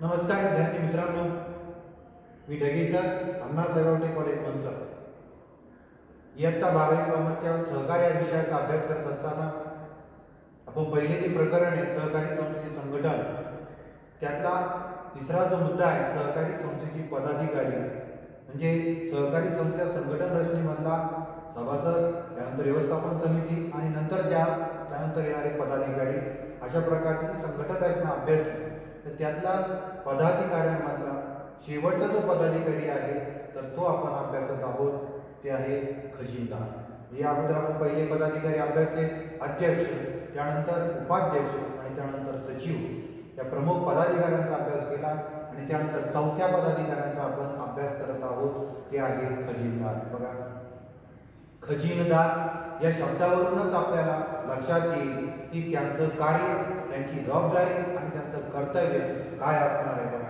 नमस्कार विद्यार्थी मित्रांनो, मी ढगे सर, अण्णा साहेब कॉलेज मनसर. इयत्ता 12वी कॉमर्सच्या सहकारी या विषयाचा अभ्यास करत असताना आपण पहिले जे प्रकरण आहे सहकारी संस्थेचे संघटन, त्यातला तिसरा जो मुद्दा आहे सहकारी संस्थेची पदाधिकारी, म्हणजे सहकारी संस्थेच्या संघटन रचनेमधला सभासद, त्यानंतर व्यवस्थापन समिती आणि नंतर त्यानंतर येणारे पदाधिकारी, अशा प्रकारची संघटन रचना अभ्यास. तर त्यातला पदाधिकाऱ्यांमधला शेवटचा जो पदाधिकारी आहे तर तो आपण अभ्यासत आहोत, ते आहे खजिनदार. या अगोदर आपण पहिले पदाधिकारी अभ्यासले, अध्यक्ष, त्यानंतर उपाध्यक्ष आणि त्यानंतर सचिव, या प्रमुख पदाधिकाऱ्यांचा अभ्यास केला आणि त्यानंतर चौथ्या पदाधिकाऱ्यांचा आपण अभ्यास करत आहोत, ते आहे खजिनदार. बघा, खजिनदार या शब्दावरूनच आपल्याला लक्षात येईल की त्यांचं कार्य, त्यांची जबाबदारी आणि त्यांचं कर्तव्य काय असणार आहे. बघा,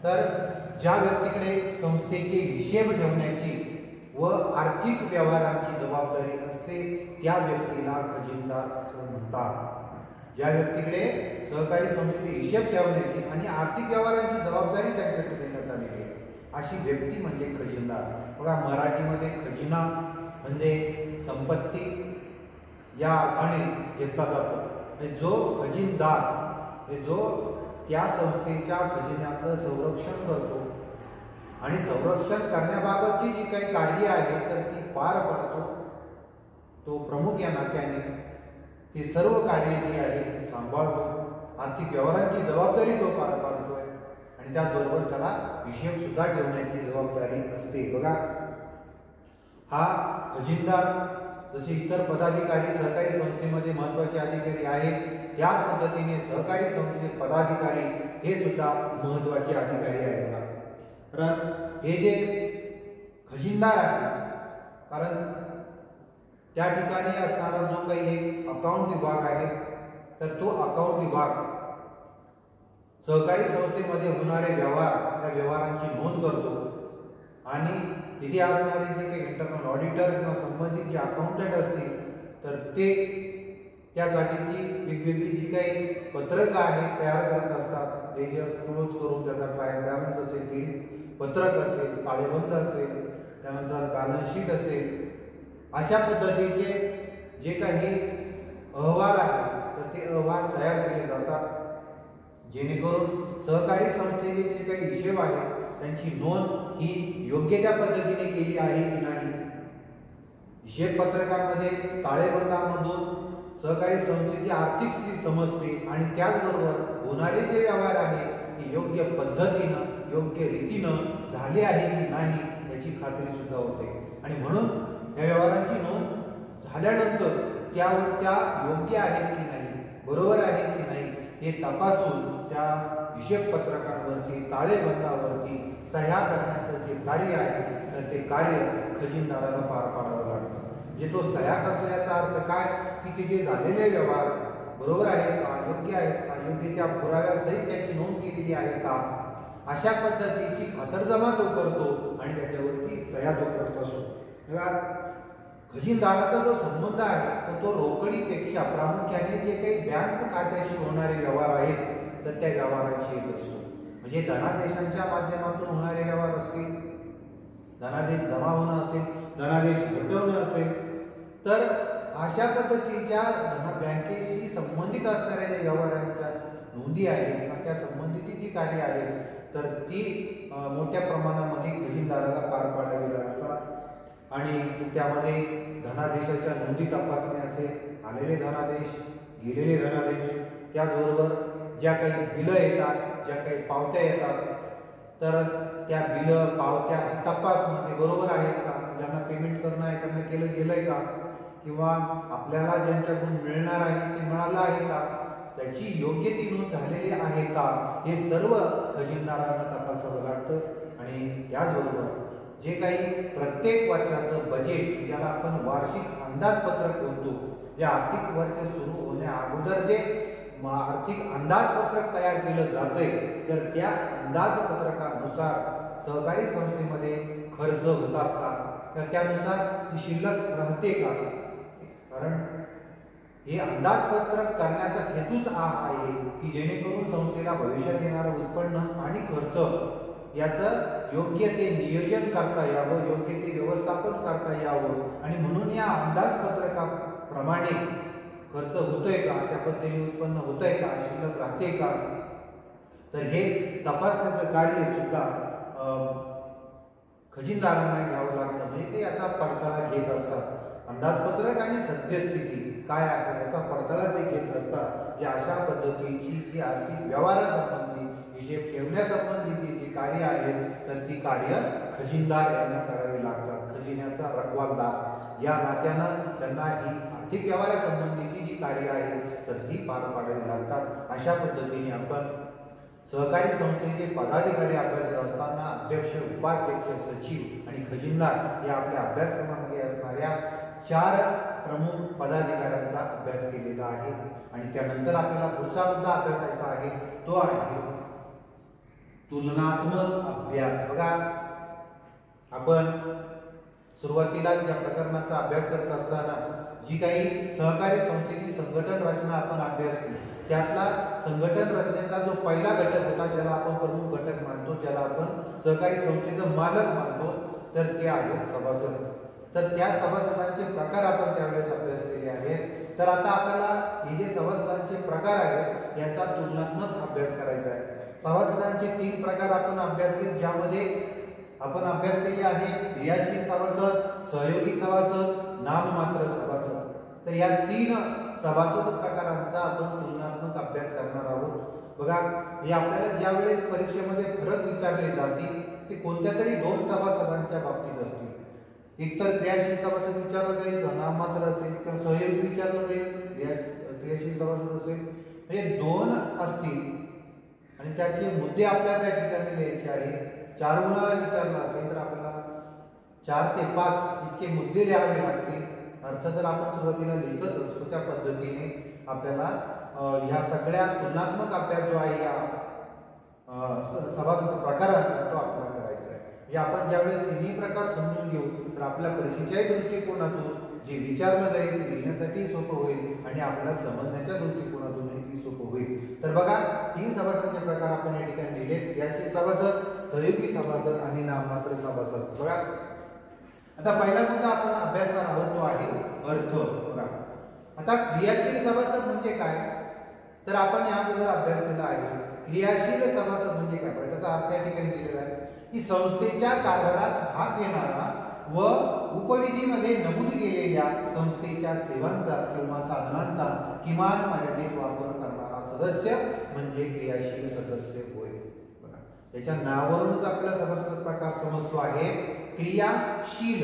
तर ज्या व्यक्तीकडे संस्थेचे हिशेब ठेवण्याची व आर्थिक व्यवहारांची जबाबदारी असते त्या व्यक्तीला खजिनदार असं म्हणतात. ज्या व्यक्तीकडे सहकारी संस्थेचे हिशेब ठेवण्याची आणि आर्थिक व्यवहारांची जबाबदारी त्यांच्याकडे देण्यात आलेली आहे, अशी व्यक्ती म्हणजे खजिनदार. बघा, मराठीमध्ये खजिना म्हणजे संपत्ती या अर्थाने घेतला जातो. जो खजिनदार जो त्या संस्थेच्या खजिन्याचं संरक्षण करतो आणि संरक्षण करण्याबाबतची जी काही कार्य आहे तर ती पार पाडतो, तो प्रमुख या नात्याने ती सर्व कार्य जी आहे ती सांभाळतो, आर्थिक व्यवहारांची जबाबदारी तो पार पाडतोय आणि त्याचबरोबर त्याला हिशेब सुद्धा ठेवण्याची जबाबदारी असते. बघा, हा खजिनदार जसे इतर पदाधिकारी सहकारी संस्थेमध्ये महत्त्वाचे अधिकारी आहेत, त्याच पद्धतीने सहकारी संस्थेचे पदाधिकारी हे सुद्धा महत्त्वाचे अधिकारी आहेत. कारण हे जे खजिनदार आहे, कारण त्या ठिकाणी असणारा जो काही एक अकाउंट विभाग आहे तर तो अकाउंट विभाग सहकारी संस्थेमध्ये होणारे व्यवहार, त्या व्यवहारांची नोंद करतो आणि तिथे असणारे जे काही इंटरनल ऑडिटर किंवा संबंधित जे अकाउंटंट असतील तर ते त्यासाठीची वेगवेगळी जी काही पत्रकं आहेत तयार करत असतात. लेजर क्लोज करून त्याचा ट्रायल बॅलन्स असेल, ती पत्रक असेल, ताळेबंद असेल, त्यानंतर बॅलन्स शीट असेल, अशा पद्धतीचे जे काही अहवाल आहेत तर ते अहवाल तयार केले जातात, जेणेकरून सहकारी संस्थेचे जे काही हिशेब आहे त्यांची नोंद ही योग्य त्या पद्धतीने केली आहे की नाही. हिशेब पत्रकामध्ये ताळेबंदामधून सहकारी संस्थेची आर्थिक स्थिती समजते आणि त्याचबरोबर होणारे जे व्यवहार आहे ते योग्य पद्धतीनं, योग्य रीतीनं झाले आहे की नाही याची खात्री सुद्धा होते. आणि म्हणून या व्यवहारांची नोंद झाल्यानंतर त्यावर त्या योग्य आहेत की नाही, बरोबर आहेत की नाही हे तपासून त्या हिशेब पत्रकांवरती, ताळेबंदावरती सह्या करण्याचं जे कार्य आहे तर ते कार्य खजिनदाराला पार पाडावं लागतं. म्हणजे तो सह्या करतो याचा अर्थ काय की ते जे झालेले व्यवहार बरोबर आहेत का, योग्य आहेत का, योग्य त्या पुराव्यासहित त्याची नोंद केलेली आहे का, अशा पद्धतीची खातरजमा तो करतो आणि त्याच्यावरती सह्या तो करत असतो. तेव्हा खजिनदाराचा जो संबंध आहे तर तो रोकडीपेक्षा प्रामुख्याने जे काही बँक खात्याशी होणारे व्यवहार आहेत तर त्या व्यवहाराशी येत असतो. म्हणजे धनादेशांच्या माध्यमातून होणारे व्यवहार असतील, धनादेश जमा होणं असेल, धनादेश हटवणं असेल, तर अशा पद्धतीच्या बँकेशी संबंधित असणाऱ्या ज्या व्यवहारांच्या नोंदी आहेत किंवा त्या संबंधित जी कार्य आहेत तर ती मोठ्या प्रमाणामध्ये खजिनदाराला पार पाडावी लागतात. आणि त्यामध्ये धनादेशाच्या नोंदी तपासणे असेल, आलेले धनादेश, गेलेले धनादेश, त्याचबरोबर ज्या काही बिलं येतात, ज्या काही पावत्या येतात तर त्या बिलं, पावत्या हे तपासणं ते बरोबर आहेत का, ज्यांना पेमेंट करणं आहे त्यांना केलं गेलंय का, किंवा आपल्याला ज्यांच्याकडून मिळणार आहे ते मिळालं आहे का, त्याची योग्य ती नोंद झालेली आहे का, हे सर्व खजिनदारांना तपासावं लागतं. आणि त्याचबरोबर जे काही प्रत्येक वर्षाचं बजेट, ज्याला आपण वार्षिक अंदाजपत्रक म्हणतो, जे आर्थिक वर्ष सुरू होण्या अगोदर जे आर्थिक अंदाजपत्रक तयार केलं जातंय तर त्या अंदाजपत्रकानुसार सहकारी संस्थेमध्ये खर्च होतात का, त्यानुसार ती शिल्लक राहते का. कारण हे अंदाजपत्रक करण्याचा हेतूच हा आहे की जेणेकरून संस्थेला भविष्यात येणारं उत्पन्न आणि खर्च याचं योग्य ते नियोजन करता यावं, योग्य ते व्यवस्थापन करता यावं आणि म्हणून या अंदाजपत्रकाप्रमाणे खर्च होतोय का, त्या पद्धतीने उत्पन्न होतंय का, शिल्लक राहते का, तर हे तपासण्याचं कार्य सुद्धा खजिनदारांना घ्यावं लागतं. म्हणजे ते याचा पडताळा घेत असतात. अंदाजपत्रक आणि सद्यस्थिती काय आहे याचा पडताळा ते घेत असतात. या अशा पद्धतीची जी आर्थिक व्यवहारासंबंधी हिशेब ठेवण्यासंबंधीची जी कार्य आहेत तर ती कार्य खजिनदार यांना करावी लागतात. खजिन्याचा रखवालदार या नात्यानं त्यांना ही आर्थिक व्यवहारासंबंधीची जी कार्य आहेत तर ती पार पाडावी लागतात. अशा पद्धतीने आपण सहकारी संस्थेचे पदाधिकारी अभ्यासत असताना अध्यक्ष, उपाध्यक्ष, सचिव आणि खजिनदार या आपल्या अभ्यासक्रमामध्ये असणाऱ्या 4 प्रमुख पदाधिकाऱ्यांचा अभ्यास केलेला आहे. आणि त्यानंतर आपल्याला पुढचा मुद्दा अभ्यासायचा आहे तो आहे तुलनात्मक अभ्यास. बघा, आपण सुरुवातीलाच या प्रकरणाचा अभ्यास करत असताना जी काही सहकारी संस्थेची संघटन रचना आपण अभ्यासली त्यातला संघटन रचनेचा जो पहिला घटक होता ज्याला आपण प्रमुख घटक मानतो, ज्याला आपण सहकारी संस्थेचं मालक मानतो, तर ते आहेत सभासद. तर त्या सभासदांचे प्रकार आपण त्यावेळेस अभ्यासलेले आहेत. तर आता आपल्याला हे जे सभासदांचे प्रकार आहेत यांचा तुलनात्मक अभ्यास करायचा आहे. सभासदांचे 3 प्रकार आपण अभ्यासले, ज्यामध्ये आपण अभ्यास केले आहे क्रियाशील सभासद, सहयोगी सभासद, नाममात्र सभासद. तर या 3 सभासद प्रकारांचा आपण तुलनात्मक अभ्यास करणार आहोत. बघा, हे आपल्याला ज्यावेळेस परीक्षेमध्ये फरक विचारले जातील ते कोणत्या तरी 2 सभासदांच्या बाबतीत असतील. एकतर क्रियाशील सभासद विचारलं जाईल, नाममात्र असेल, किंवा सहयोगी विचारलं जाईल, क्रियाशील सभासद असेल. म्हणजे 2 असतील आणि त्याचे मुद्दे आपल्याला त्या ठिकाणी लिहायचे आहेत. 4 गुणाला विचारलं असेल तर आपल्याला 4 ते 5 इतके मुद्दे लिहावे लागतील. अर्थ तर आपण सुरुवातीला लिहितच असतो त्या पद्धतीने आपल्याला ह्या सगळ्या तुलनात्मक अभ्यास जो आहे या सभासद प्रकारांचा तो आपल्याला करायचा आहे. म्हणजे आपण ज्यावेळेस तिन्ही प्रकार समजून घेऊ तर आपल्या परीक्षेच्याही दृष्टिकोनातून जे विचारलं जाईल ते लिहिण्यासाठी सोपं होईल आणि आपल्याला समजण्याच्या दृष्टिकोनातूनही ती सोपं होईल. तर बघा, 3 सभासदांचे प्रकार आपण या ठिकाणी लिहिले: क्रियाशील सभासद, सहयोगी सभासद आणि नाममात्र सभासद. बघा, आता पहिला मुद्दा आपण अभ्यासणार आहोत तो आहे अर्थ. बघा, आता क्रियाशील सभासद म्हणजे काय तर आपण याबद्दल अभ्यास केला आहे. क्रियाशील सभासद म्हणजे काय, त्याचा अर्थ या ठिकाणी दिलेला आहे की संस्थेच्या कारभारात भाग घेणारा व उपविधीमध्ये नमूद केलेल्या संस्थेच्या सेवांचा किंवा साधनांचा किमान मर्यादित वापर करणारा सदस्य म्हणजे क्रियाशील सदस्य होय. बघा, त्याच्या नावावरूनच आपल्याला सभासद प्रकार समजतो आहे क्रियाशील.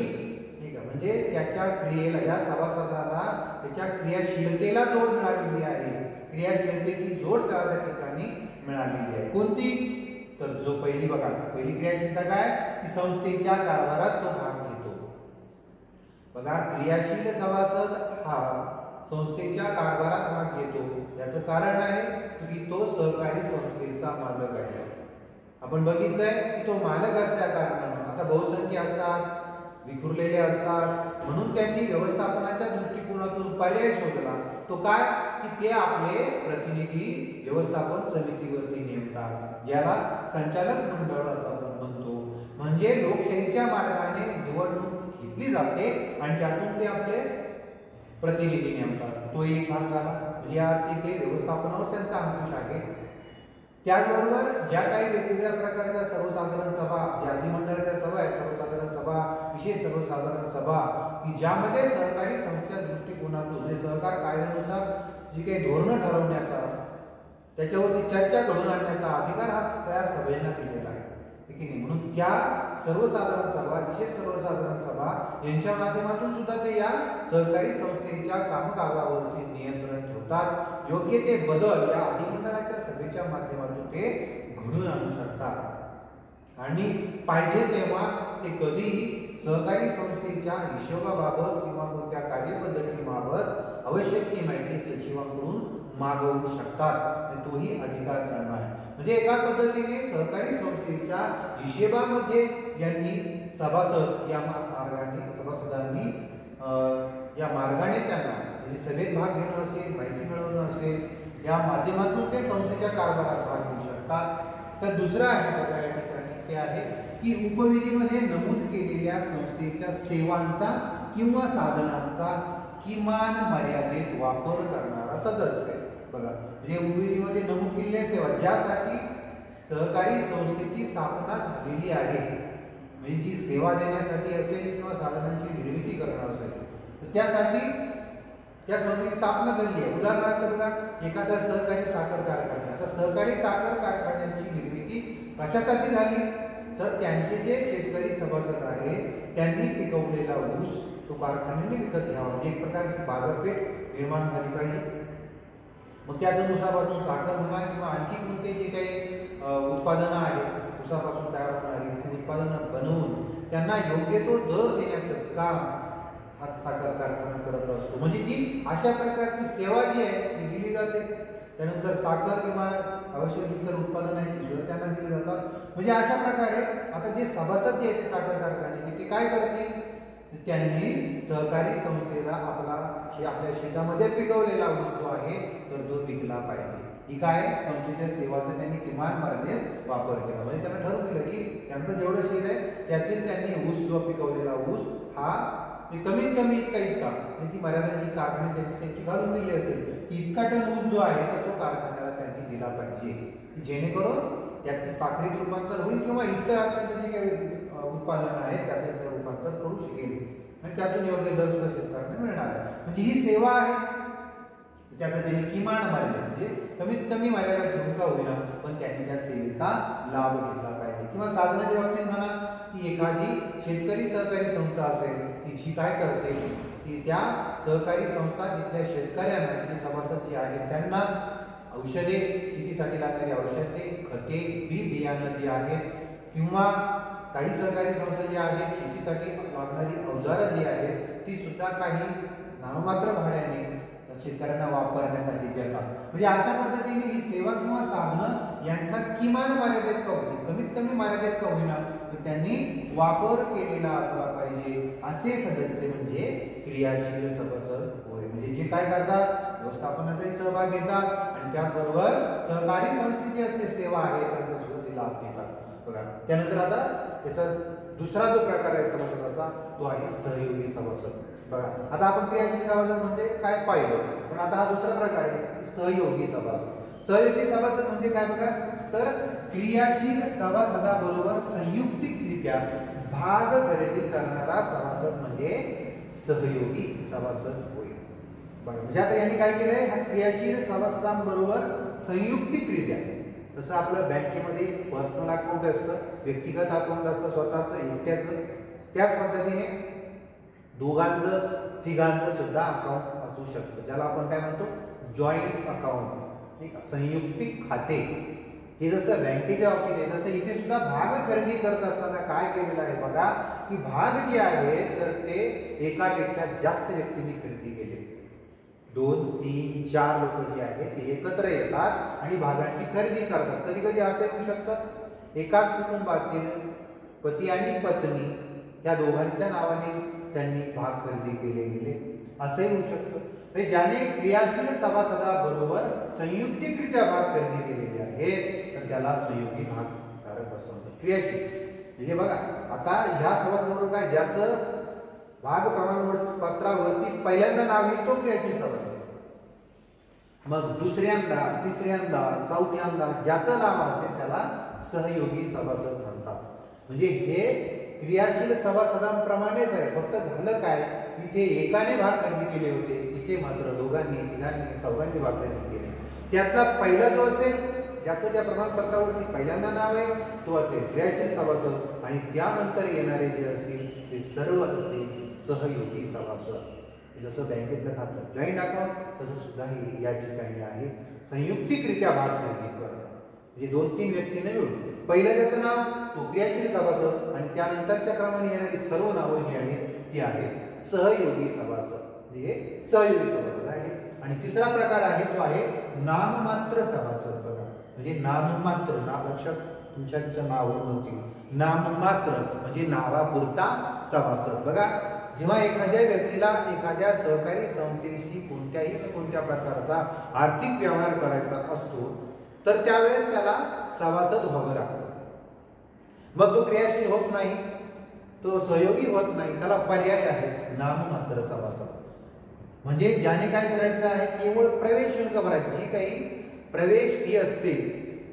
ठीक आहे, म्हणजे त्याच्या क्रियेला, या सभासदाला त्याच्या क्रियाशीलतेला जोड मिळालेली आहे. क्रियाशीलतेची जोड त्या ठिकाणी मिळालेली आहे. कोणती तर जो पहिली क्रियाशीलता काय की संस्थेच्या कारभारात तो भाग घेतो. बघा, क्रियाशील सभासद हा संस्थेच्या कारभारात भाग घेतो. याचं कारण आहे की तो सहकारी संस्थेचा मालक आहे. आपण बघितलंय की तो मालक असल्या कारणाने आता बहुसंख्य असतात, विखुरलेले असतात, म्हणून त्यांनी व्यवस्थापनाच्या दृष्टिकोनातून पर्याय शोधला. तो काय की ते आपले प्रतिनिधी व्यवस्थापन समितीवरती नेमतात, ज्याला संचालक मंडळ असं आपण म्हणतो. म्हणजे लोकशाहीच्या मार्गाने निवडणूक घेतली जाते आणि त्यातून ते आपले प्रतिनिधी नेमतात. तो एक भाग झाला. म्हणजे या ते व्यवस्थापनावर त्यांचा अंकुश आहे. त्याचबरोबर ज्या काही वेगवेगळ्या प्रकारच्या सर्वसाधारण सभा, ज्या अधिमंडळाच्या सभा आहेत, सर्वसाधारण सभा, विशेष सर्वसाधारण सभा, की ज्यामध्ये सहकारी संस्थेच्या दृष्टिकोनातून म्हणजे सहकार कायद्यानुसार जी काही धोरणं ठरवण्याचा, त्याच्यावरती चर्चा घडवून आणण्याचा अधिकार हा या सभेला दिलेला आहे. ठीक आहे, म्हणून त्या सर्वसाधारण सभा, विशेष सर्वसाधारण सभा यांच्या माध्यमातून सुद्धा ते या सहकारी संस्थेच्या कामकाजावरती नियंत्रण ठेवतात. योग्य ते बदल या अधिमंडळाच्या सभेच्या माध्यमातून ते घडून आणू शकतात आणि पाहिजे तेव्हा ते कधीही सहकारी संस्थेच्या हिशोबाबाबत किंवा कोणत्या कार्यपद्धतीबाबत आवश्यक ती माहिती सचिवांकडून मागवू शकतात. तोही अधिकार त्यांना आहे. म्हणजे एका पद्धतीने सहकारी संस्थेच्या हिशेबामध्ये यांनी सभासदांनी या मार्गाने त्यांना म्हणजे सभेत भाग घेणं असेल, माहिती मिळवणं असेल, या माध्यमातून ते संस्थेच्या कारभारात भाग घेऊ शकतात. तर दुसरं आहे बघा या ठिकाणी ते आहे की उपविधीमध्ये नमूद केलेल्या संस्थेच्या सेवांचा किंवा साधनांचा किमान मर्यादित वापर करणारा सदस्य. बघा म्हणजे उपविधीमध्ये नमूद केलेल्या सेवा ज्यासाठी सहकारी संस्थेची स्थापना झालेली आहे, म्हणजे जी सेवा देण्यासाठी असेल किंवा साधनांची निर्मिती करणं असेल तर त्यासाठी त्या संस्थेची स्थापना झाली आहे. उदाहरणार्थ बघा एखादा सहकारी साखर कारखाना, तर सहकारी साखर कारखान्याची निर्मिती कशासाठी झाली तर त्यांचे जे शेतकरी सभासद आहेत त्यांनी पिकवलेला ऊस तो कारखान्याने विकत घ्यावा, म्हणजे एक प्रकारची बाजारपेठ निर्माण झाली पाहिजे. मग त्यातून ऊसापासून साखर म्हणा किंवा आणखी कोणते जे काही उत्पादनं आहेत ऊसापासून तयार होणारी ती उत्पादनं बनवून त्यांना योग्य तो दर देण्याचं काम हा साखर कारखाना करत असतो. म्हणजे ती अशा प्रकारची सेवा जी आहे ती दिली जाते. त्यानंतर साखर किंवा आवश्यक इतर उत्पादन आहेत ती सुद्धा त्यांना दिली जातात. म्हणजे अशा प्रकारे आता जे सभासद जे आहेत ते साखर कारखान्याचे ते काय करतील, त्यांनी सहकारी संस्थेला आपल्या शेतामध्ये पिकवलेला ऊस जो आहे तर तो विकला पाहिजे. ही काय संस्थेच्या सेवाचा त्यांनी किमान मर्यादेत वापर केला. म्हणजे त्यांना ठरवून दिलं की त्यांचं जेवढं शेत आहे त्यातील त्यांनी ऊस जो पिकवलेला ऊस हा कमीत कमी इतका म्हणजे ती मर्यादा जी कारखाने त्यांची घालून दिली असेल इतका टन ऊस जो आहे तर तो कारखान्याला त्यांनी दिला पाहिजे, जेणेकरून त्याचे साखरीत रूपांतर होईल किंवा इतर अत्यंत जे काही उत्पादन आहेत त्याचे रूपांतर करू शकेल आणि त्यातून योग्य दर सुद्धा शेतकऱ्यांना मिळणार आहे. म्हणजे ही सेवा आहे त्याचा त्यांनी किमान मर्यादा म्हणजे कमीत कमी मर्यादा ठेवून का होईना पण त्यांनी त्या सेवेचा लाभ घेतला पाहिजे. किंवा साधनाच्या बाबतीत म्हणा की एखादी शेतकरी सहकारी संस्था असेल ती जी काय करते की त्या सहकारी संस्था तिथल्या शेतकऱ्यांना तिथे सभासद जे आहेत त्यांना औषधे शेतीसाठी लागणारी औषधे, खते, बियाणं जे आहेत किंवा काही सहकारी संस्था जी आहेत शेतीसाठी लागणारी अवजारं जी आहेत ती सुद्धा काही नाममात्र भाड्याने शेतकऱ्यांना वापरण्यासाठी देतात. म्हणजे अशा पद्धतीने ही सेवा किंवा साधनं यांचा किमान मर्यादित का होईल कमीत कमी मर्यादित का होईना तर त्यांनी वापर केलेला असला पाहिजे असे सदस्य म्हणजे क्रियाशील सभासद होय. म्हणजे जे काय करतात व्यवस्थापनातही सहभाग घेतात आणि त्याचबरोबर सहकारी संस्थेची असे सेवा आहे त्यांचा सुद्धा ते लाभ घेतात. बघा त्यानंतर आता त्याचा दुसरा जो प्रकार आहे सभासदाचा तो आहे सहयोगी सभासद. बघा आता आपण क्रियाशील सभासद म्हणजे काय पाहिलं, पण आता हा दुसरा प्रकार आहे सहयोगी सभासद. सहयोगी सभासद म्हणजे काय बघा तर क्रियाशील सभासदाबरोबर संयुक्तिकरित्या भाग खरेदी करणारा सभासद म्हणजे सहयोगी सभासद होय. बघा म्हणजे आता यांनी काय केलंय हा क्रियाशील सभासदांबरोबर संयुक्तिकरित्या जसं आपलं बँकेमध्ये पर्सनल अकाउंट असतं, व्यक्तिगत अकाउंट असतं स्वतःचं एकट्याचं, त्याच पद्धतीने दोघांचं तिघांचं सुद्धा अकाउंट असू शकतं ज्याला आपण काय म्हणतो जॉईंट अकाउंट. ठीक आहे, संयुक्तिक खाते. हे जसं बँकेच्या बाबतीत आहे तसं इथे सुद्धा भाग खरेदी करत असताना काय केलेलं आहे बघा की भाग जे आहेत तर ते एकापेक्षा जास्त व्यक्तींनी खरेदी केले. 2, 3, 4 लोक जे आहेत ते एकत्र येतात आणि भागांची खरेदी करतात. कधी कधी असं होऊ शकतं एकाच कुटुंबातील पती आणि पत्नी या दोघांच्या नावाने त्यांनी भाग खरेदी केले गेले असंही होऊ शकतं. म्हणजे ज्याने क्रियाशील सभासदाबरोबर संयुक्तिकरित्या भाग खरेदी केलेले आहेत तर त्याला सहयोगी भागधारक असं म्हणतात. क्रियाशील म्हणजे बघा आता ह्या सभासदाबरोबर काय ज्याचं भाग प्रमाणपत्रावरती पहिल्यांदा नाव येईल तो क्रियाशील सभासद, मग दुसऱ्यांदा, तिसऱ्यांदा, चौथ्यांदा ज्याचं नाव असेल त्याला सहयोगी सभासद म्हणतात. म्हणजे हे क्रियाशील सभासदांप्रमाणेच आहे, फक्त झालं काय इथे एकाने भाग खरेदी केले होते, इथे मात्र दोघांनी, तिघांनी, चौघांनी भाग खरेदी केले. त्यातला पहिला जो असेल ज्याचं त्या प्रमाणपत्रावरती पहिल्यांदा नाव आहे तो असेल क्रियाशील सभासद आणि त्यानंतर येणारे जे असतील ते सर्व असतील सहयोगी सभासद. जसं बँकेतलं खातं जॉईंट अकाउंट तसं सुद्धा हे या ठिकाणी आहे संयुक्तिकरित्या भाग खरेदी करणं. म्हणजे 2-3 व्यक्तींना मिळून पहिलं ज्याचं नाव तो क्रियाशील सभासद आणि त्यानंतरच्या क्रमाने येणारी सर्व नावं जी आहेत ती आहे सहयोगी सभासद. हे सहयोगी सभासद आहे. आणि तिसरा प्रकार आहे तो आहे नाममात्र सभासद. बघा म्हणजे नाममात्र नाव लक्षात तुमच्या नावावर नसेल नाममात्र म्हणजे नावापुरता सभासद. बघा जेव्हा एखाद्या व्यक्तीला एखाद्या सहकारी संस्थेशी कोणत्याही न कोणत्या प्रकारचा आर्थिक व्यवहार करायचा असतो तर त्यावेळेस त्याला सभासद व्हावं लागतं. मग तो क्रियाशील होत नाही, तो सहयोगी होत नाही, त्याला पर्याय आहे नाममात्र सभासद. म्हणजे ज्याने काय करायचं आहे, केवळ प्रवेश शुल्क भरायचं. जी काही प्रवेश फी असते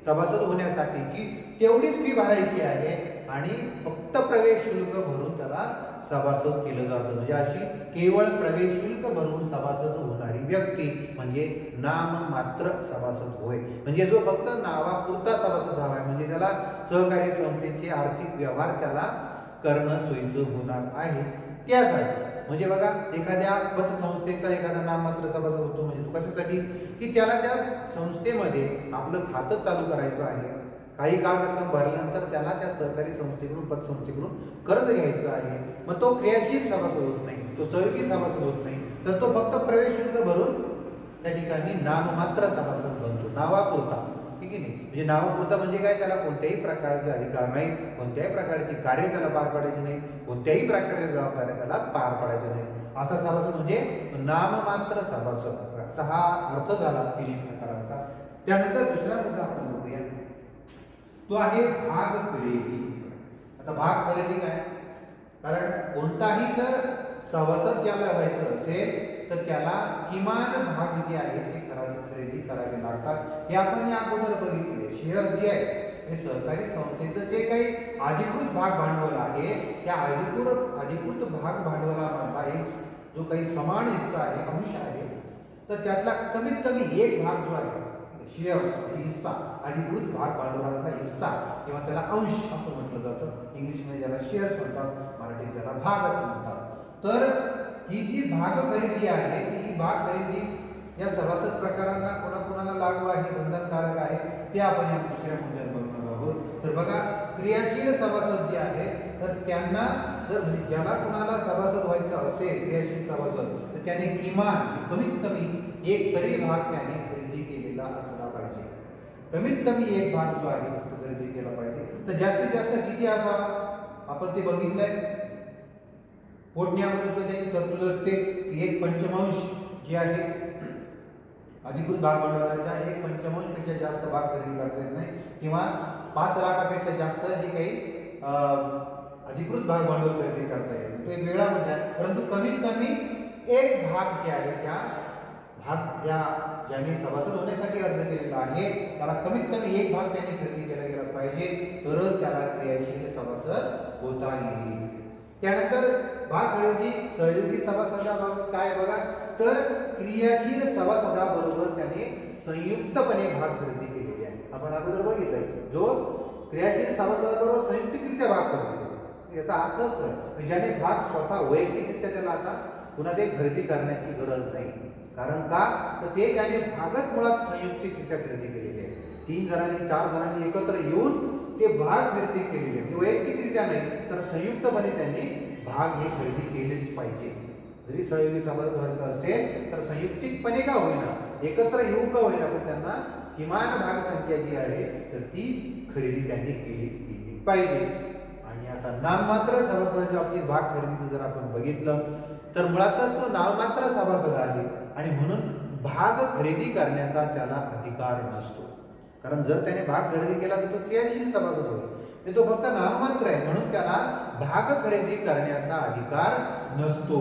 सभासद होण्यासाठी की तेवढीच फी भरायची आहे आणि फक्त प्रवेश शुल्क भरून त्याला सभासद केलं जातं. म्हणजे अशी केवळ प्रवेश शुल्क भरून सभासद होणारी व्यक्ती म्हणजे नाममात्र सभासद होय. म्हणजे जो फक्त नावापुरता सभासद झाला आहे, म्हणजे त्याला सहकारी संस्थेचे आर्थिक व्यवहार त्याला करणं सोयीचं होणार आहे त्यासाठी. म्हणजे बघा, एखाद्या पतसंस्थेचा एखादा नाममात्र सभासद होतो म्हणजे तो कशासाठी, की त्याला त्या संस्थेमध्ये आपलं खातं चालू करायचं आहे. काही काळ रक्कम भरल्यानंतर त्याला त्या सहकारी संस्थेकडून पतसंस्थेकडून कर्ज घ्यायचं आहे. मग तो क्रियाशील सभासद होत नाही, तो सहयोगी सभासद होत नाही, तर तो फक्त प्रवेश शुल्क भरून त्या ठिकाणी नाममात्र सभासद बनतो, नावापुरता. ठीक आहे नाही, म्हणजे नावापुरता म्हणजे काय, त्याला कोणत्याही प्रकारचे अधिकार नाही, कोणत्याही प्रकारची कार्य त्याला पार पाडायची नाही, कोणत्याही प्रकारच्या जबाबदाऱ्या त्याला पार पाडायच्या नाही. असा सभासद म्हणजे नाममात्र सभासद. आता हा अर्थ झाला तिन्ही प्रकारांचा. त्यानंतर दुसरा मुद्दा आपण बघूया, तो आहे भाग खरेदी. आता भाग खरेदी काय, कारण कोणताही जर सभासद ज्याला व्हायचं असेल तर त्याला किमान भाग जे आहे ते खरेदी करावे लागतात. हे आपण या अगोदर बघितले. शेअर जे आहे हे सहकारी संस्थेचं जे काही अधिकृत भाग भांडवल आहे त्या अधिकृत भाग भांडवलामधला एक जो काही समान हिस्सा आहे, अंश आहे, तर त्यातला कमीत कमी एक भाग जो आहे शेअर्स हिस्सा, अधिकृत भाग भांडवलाचा हिस्सा किंवा त्याला अंश असं म्हटलं जातं. इंग्लिशमध्ये ज्याला शेअर्स म्हणतात, मराठीत त्याला भाग असं म्हणतात. तर ही जी भाग खरेदी आहे ही भाग खरेदी या सभासद प्रकारांना कोणाकोणाला लागू आहे, बंधनकारक आहे, ते आपण या दुसऱ्या मुद्द्यात बघणार आहोत. तर बघा, क्रियाशील सभासद जे आहे तर त्यांना जर म्हणजे ज्याला कोणाला सभासद व्हायचं असेल क्रियाशील सभासद, तर त्याने किमान कमीत कमी एक तरी भाग त्याने खरेदी केलेला असला पाहिजे. कमीत कमी एक भाग जो आहे तो खरेदी केला पाहिजे. तर जास्तीत जास्त किती असावा आपण ते बघितलंय. पोटण्यामध्ये सुद्धा त्याची तरतूद असते की 1/5 जे आहे अधिकृत भाग भांडवलाच्या 1/5 पेक्षा जास्त भाग खरेदी करता येत नाही, किंवा 5 लाखापेक्षा जास्त जे काही अधिकृत भाग भांडवल खरेदी करता येईल तो एक वेगळा मुद्दा आहे. परंतु कमीत कमी एक भाग जे आहे त्या भाग ज्याने सभासद होण्यासाठी अर्ज केलेला आहे त्याला कमीत कमी एक भाग त्याने खरेदी केला गेला पाहिजे, तरच त्याला क्रियाशील सभासद होता येईल. त्यानंतर भाग खरेदी सहयोगी सभासदाबाबत काय बघा, तर क्रियाशील सभासदाबरोबर त्याने संयुक्तपणे भाग खरेदी केलेली आहे. आपण अगोदर बघितलंय, जो क्रियाशील सभासदाबरोबर संयुक्तिकरित्या भाग खरेदी केला याचा अर्थच ज्याने भाग स्वतः वैयक्तिकरित्या त्याला आता पुन्हा ते खरेदी करण्याची गरज नाही. कारण का, तर ते त्याने भागच मुळात संयुक्तिकरित्या खरेदी केलेले आहे. 3 जणांनी 4 जणांनी एकत्र येऊन ते भाग खरेदी केलेले आहे. वैयक्तिकरित्या नाही तर संयुक्तपणे त्यांनी भाग हे खरेदी केलेच पाहिजे. जरी सहयोगी सभासद व्हायचं असेल तर संयुक्तिकपणे का होईना, एकत्र येऊन का होईना, पण त्यांना किमान भाग संख्या जी आहे तर ती खरेदी त्यांनी केली पाहिजे. आणि आता नाममात्र सभासदाच्या बाबतीत भाग खरेदीचं जर आपण बघितलं तर मुळातच तो नाममात्र सभासद आहे आणि म्हणून भाग खरेदी करण्याचा त्याला अधिकार नसतो. कारण जर त्याने भाग खरेदी केला तर तो क्रियाशील सभासद होईल, तो फक्त नाममात्र आहे म्हणून त्याला भाग खरेदी करण्याचा अधिकार नसतो.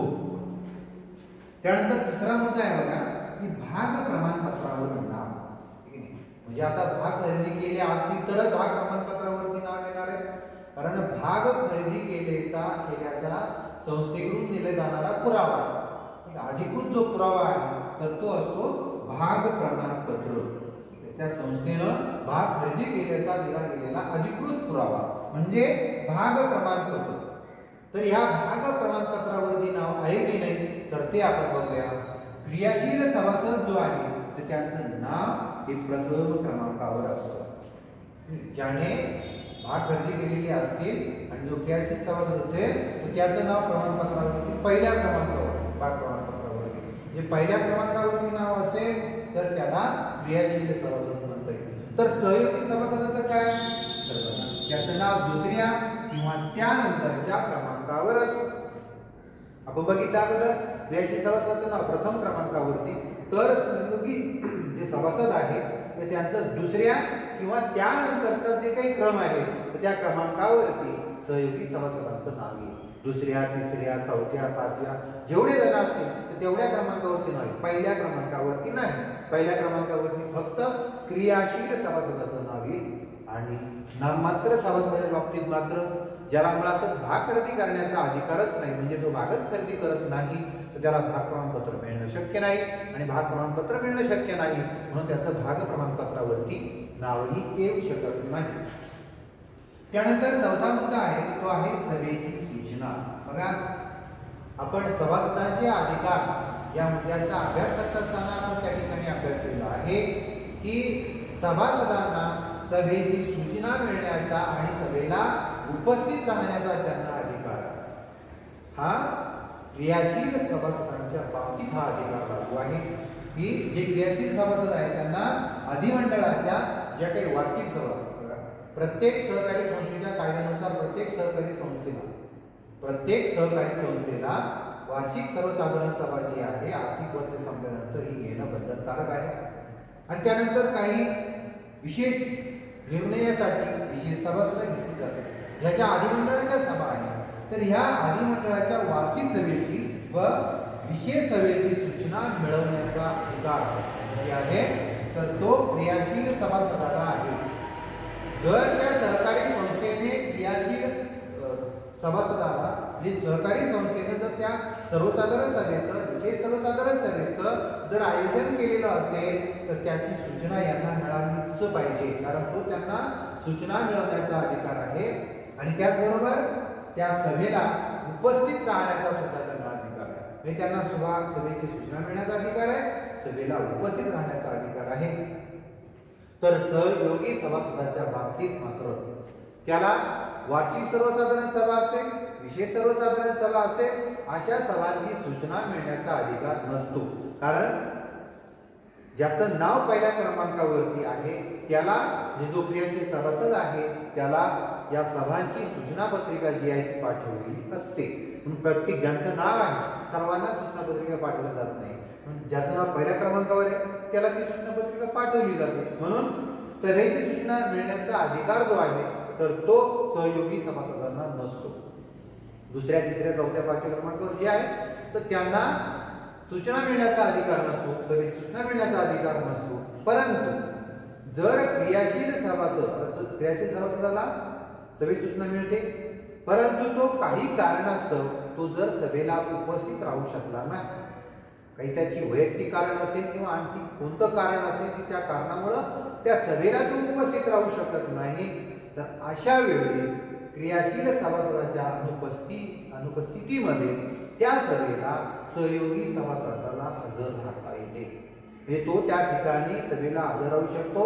त्यानंतर दुसरा मुद्दा आहे बघा की भाग प्रमाणपत्रावर नाव. म्हणजे आता भाग खरेदी केले असतील तर भाग प्रमाणपत्रावरती नाव येणार आहे. कारण भाग खरेदी केल्याचा संस्थेकडून दिला जाणारा पुरावा, अधिकृत जो पुरावा आहे तर तो असतो भाग प्रमाणपत्र. त्या संस्थेनं भाग खरेदी केल्याचा दिला गेलेला अधिकृत पुरावा म्हणजे भाग प्रमाणपत्र. तर या भाग प्रमाणपत्रावरती नाव आहे की नाही तर ते आपण बघूया. क्रियाशील सभासद जो आहे तर त्यांचं नाव हे प्रथम क्रमांकावर असतं. ज्याने भाग खरेदी केलेली असतील आणि जो क्रियाशील सभासद असेल तर त्याचं नाव प्रमाणपत्रावरती पहिल्या क्रमांकावर, भाग प्रमाणपत्रावरती जे पहिल्या क्रमांकावरती नाव असेल तर त्याला क्रियाशील सभासद म्हणता येईल. तर सहयोगी सभासदाचं काय, तर त्याचं नाव दुसऱ्या किंवा त्यानंतरच्या क्रमांकावर असतं. आपण बघितलं अगोदर क्रियाशील सभासदाचं नाव प्रथम क्रमांकावरती, तर सहयोगी जे सभासद आहे ते त्यांचं दुसऱ्या किंवा त्यानंतरचा जे काही क्रम आहे तर त्या क्रमांकावरती सहयोगी सभासदांचं नाव येईल. दुसऱ्या, तिसऱ्या, चौथ्या, पाचव्या जेवढे जण असतील तर तेवढ्या क्रमांकावरती नाही, पहिल्या क्रमांकावरती नाही. पहिल्या क्रमांकावरती फक्त क्रियाशील सभासदाचं नाव येईल आणि नाममात्र सभासदाच्या बाबतीत मात्र ज्याला मुळातच भाग खरेदी करण्याचा अधिकारच नाही, म्हणजे तो भागच खरेदी करत नाही, तर त्याला भाग प्रमाणपत्र मिळणं शक्य नाही आणि भाग प्रमाणपत्र मिळणं शक्य नाही म्हणून त्याचं भाग प्रमाणपत्रावरती नावही येऊ शकत नाही. त्यानंतर चौथा मुद्दा आहे तो आहे सभेची सूचना. बघा, आपण सभासदांचे अधिकार या मुद्द्याचा अभ्यास करत असताना आपण त्या ठिकाणी अभ्यास केला आहे की सभासदांना सभेची सूचना मिळण्याचा आणि सभेला उपस्थित राहण्याचा त्यांना अधिकार आहे. हा क्रियाशील सभासदांच्या बाबतीत हा अधिकार लागू आहे की जे क्रियाशील सभासद आहेत त्यांना अधिमंडळाच्या ज्या काही वार्षिक सभा, प्रत्येक सहकारी संस्थेच्या कायद्यानुसार प्रत्येक सहकारी संस्थेला वार्षिक सर्वसाधारण सभा जी आहे आर्थिक वर्ष संपल्यानंतर ही घेणं बंधनकारक आहे. आणि त्यानंतर काही विशेष निर्णयासाठी विशेष सभा सुद्धा घेतली जाते. ह्याच्या अधिमंडळाच्या सभा आहे, तर ह्या अधिमंडळाच्या वार्षिक सभेची व विशेष सभेची सूचना मिळवण्याचा अधिकार जे आहे तर तो क्रियाशील सभासदाला आहे. जर त्या सहकारी संस्थेने क्रियाशील सभासदाला जे सहकारी संस्थेने जर त्या सर्वसाधारण सभेचं विशेष सर्वसाधारण सभेचं जर आयोजन केलेलं असेल तर त्याची सूचना यांना मिळालीच पाहिजे, कारण तो त्यांना सूचना मिळवण्याचा अधिकार आहे. आणि त्याचबरोबर त्या सभेला उपस्थित राहण्याचा सुद्धा त्यांना अधिकार आहे. म्हणजे त्यांना सभेची सूचना मिळण्याचा अधिकार आहे, सभेला उपस्थित राहण्याचा अधिकार आहे. तर सहयोगी सभासदाच्या बाबतीत मात्र त्याला वार्षिक सर्वसाधारण सभा असेल, विशेष सर्वसाधारण सभा असेल, अशा सभांची सूचना मिळण्याचा अधिकार नसतो. कारण ज्याचं नाव पहिल्या क्रमांकावरती आहे त्याला, जो क्रियाशील सभासद आहे त्याला या सभांची सूचना पत्रिका जी आहे ती पाठवलेली असते. म्हणून प्रत्येक ज्यांचं नाव आहे सर्वांना सूचना पत्रिका पाठवली जात नाही. ज्याचं नाव पहिल्या क्रमांकावर आहे त्याला ती सूचना पत्रिका पाठवली जाते. म्हणून सभेची सूचना मिळण्याचा अधिकार जो आहे तर तो सहयोगी सभासदांना नसतो. दुसऱ्या, तिसऱ्या, चौथ्या, पाचव्या क्रमांकावर जे आहे तर त्यांना सूचना मिळण्याचा अधिकार नसतो, सभेची सूचना मिळण्याचा अधिकार नसतो. परंतु जर क्रियाशील सभासदाला सभेची सूचना मिळते, परंतु तो काही कारणास्तव तो जर सभेला उपस्थित राहू शकला नाही, काही त्याची वैयक्तिक कारण असेल किंवा आणखी कोणतं कारण असेल की त्या कारणामुळं त्या सभेला तो उपस्थित राहू शकत नाही, तर अशा वेळी क्रियाशील सभासदाच्या अनुपस्थितीमध्ये त्या सभेला सहयोगी सभासदाला हजर राहता येते. हे तो त्या ठिकाणी सभेला हजर राहू शकतो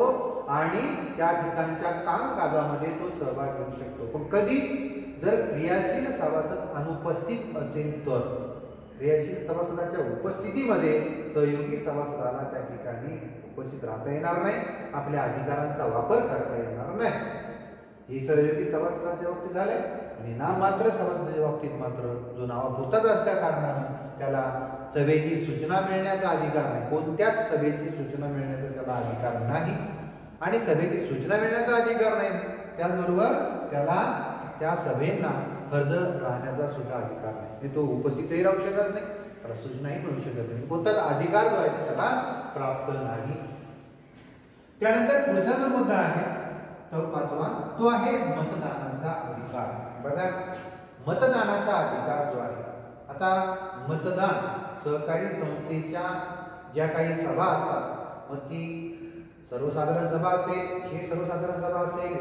आणि त्या ठिकाणच्या कामकाजामध्ये तो सहभाग घेऊ शकतो. पण कधी जर क्रियाशील सभासद अनुपस्थित असेल तर क्रियाशील सभासदाच्या उपस्थितीमध्ये सहयोगी सभासदाला त्या ठिकाणी उपस्थित राहता येणार नाही, आपल्या अधिकारांचा वापर करता येणार नाही. ही सहयोगी सभासदाच्या बाबतीत झाले. आणि नाममात्र सभासदाच्या बाबतीत मात्र जो नावापुरताच असल्या कारणानं त्याला सभेची सूचना मिळण्याचा अधिकार नाही, कोणत्याच सभेची सूचना मिळण्याचा त्याला अधिकार नाही आणि सभेची सूचना मिळण्याचा अधिकार नाही. त्याचबरोबर त्याला त्या सभेला हजर राहण्याचा सुद्धा अधिकार नाही. तो उपस्थितही राहू शकत नाही, त्याला सूचनाही मिळू शकत नाही, कोणताच अधिकार जो आहे त्याला प्राप्त नाही. त्यानंतर पुढचा जो मुद्दा आहे पाचवा तो आहे मतदानाचा अधिकार. बघा, मतदानाचा अधिकार जो आहे, आता मतदान सहकारी संस्थेच्या ज्या काही सभा असतात, मग ती सर्वसाधारण सभा असेल, विशेष सर्वसाधारण सभा असेल,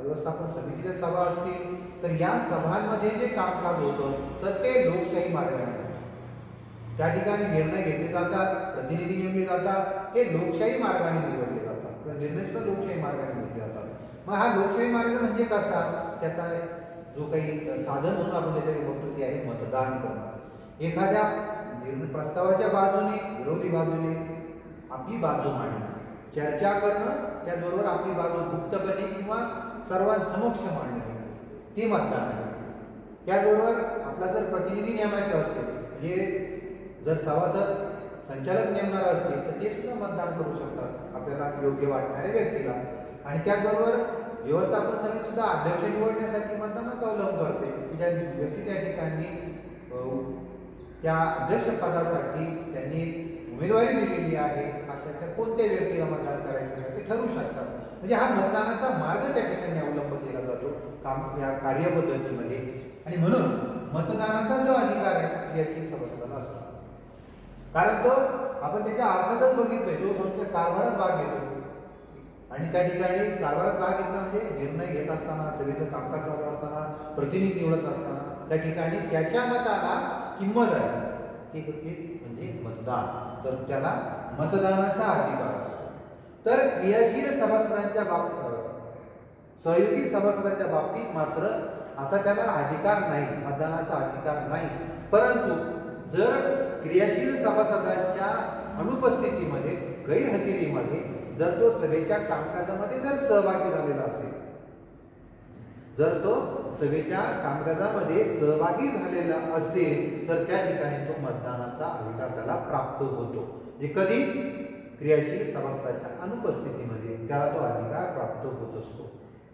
व्यवस्थापन समितीच्या सभा असतील, तर या सभांमध्ये जे कामकाज होतं तर ते लोकशाही मार्गाने होतं. त्या ठिकाणी निर्णय घेतले जातात, प्रतिनिधी नेमले जातात, हे लोकशाही मार्गाने निवडले जातात, निर्णय सुद्धा लोकशाही मार्गाने घेतले जातात. मग हा लोकशाही मार्ग म्हणजे कसा, त्याचा जो काही साधन म्हणून आपण त्याच्याकडे बघतो ते आहे मतदान करणं. एखाद्या प्रस्तावाच्या बाजूने विरोधी बाजूने आपली बाजू मांडणं, चर्चा करणं, त्याचबरोबर आपली बाजू गुप्तपणे किंवा सर्वांसमक्ष मांडणे, ते मतदान आहे. त्याचबरोबर आपला जर प्रतिनिधी नेमायचे असतील, म्हणजे जर सभासद संचालक नेमणार असतील तर ते सुद्धा मतदान करू शकतात आपल्याला योग्य वाटणाऱ्या व्यक्तीला. आणि त्याचबरोबर व्यवस्थापन समिती सुद्धा अध्यक्ष निवडण्यासाठी मतदानाचा अवलंब करते, की ज्या व्यक्ती त्या ठिकाणी त्या अध्यक्ष पदासाठी त्यांनी उमेदवारी दिलेली आहे अशा त्या कोणत्या व्यक्तीला मतदान करायचं ते ठरवू शकतात. म्हणजे हा मतदानाचा मार्ग त्या ठिकाणी अवलंब केला जातो या कार्यपद्धतीमध्ये. आणि म्हणून मतदानाचा जो अधिकार आहे क्रियाशील सभासदाला असतो, कारण तो आपण त्याच्या अर्थातच बघितलंय, जो फक्त कारभारात भाग घेतो आणि त्या ठिकाणी कारभारात भाग घेतला म्हणजे निर्णय घेत असताना, सभेचं कामकाज चालू असताना, प्रतिनिधी निवडत असताना त्या ठिकाणी त्याच्या मताला किंमत आहे, ते म्हणजे मतदान. तर त्याला मतदानाचा अधिकार असतो. तर क्रियाशील सभासदांच्या बाबतीत, सहयोगी सभासदांच्या बाबतीत मात्र असा त्याला अधिकार नाही, मतदानाचा अधिकार नाही. परंतु जर क्रियाशील सभासदांच्या अनुपस्थितीमध्ये, गैरहजेरीमध्ये जर तो सभेच्या कामकाजामध्ये जर सहभागी झालेला असेल, जर तो सभेच्या कामकाजामध्ये सहभागी झालेला असेल तर त्या ठिकाणी तो मतदानाचा अधिकार त्याला प्राप्त होतो. म्हणजे कधी क्रियाशील सभासदाच्या अनुपस्थितीमध्ये त्याला तो अधिकार प्राप्त होत असतो.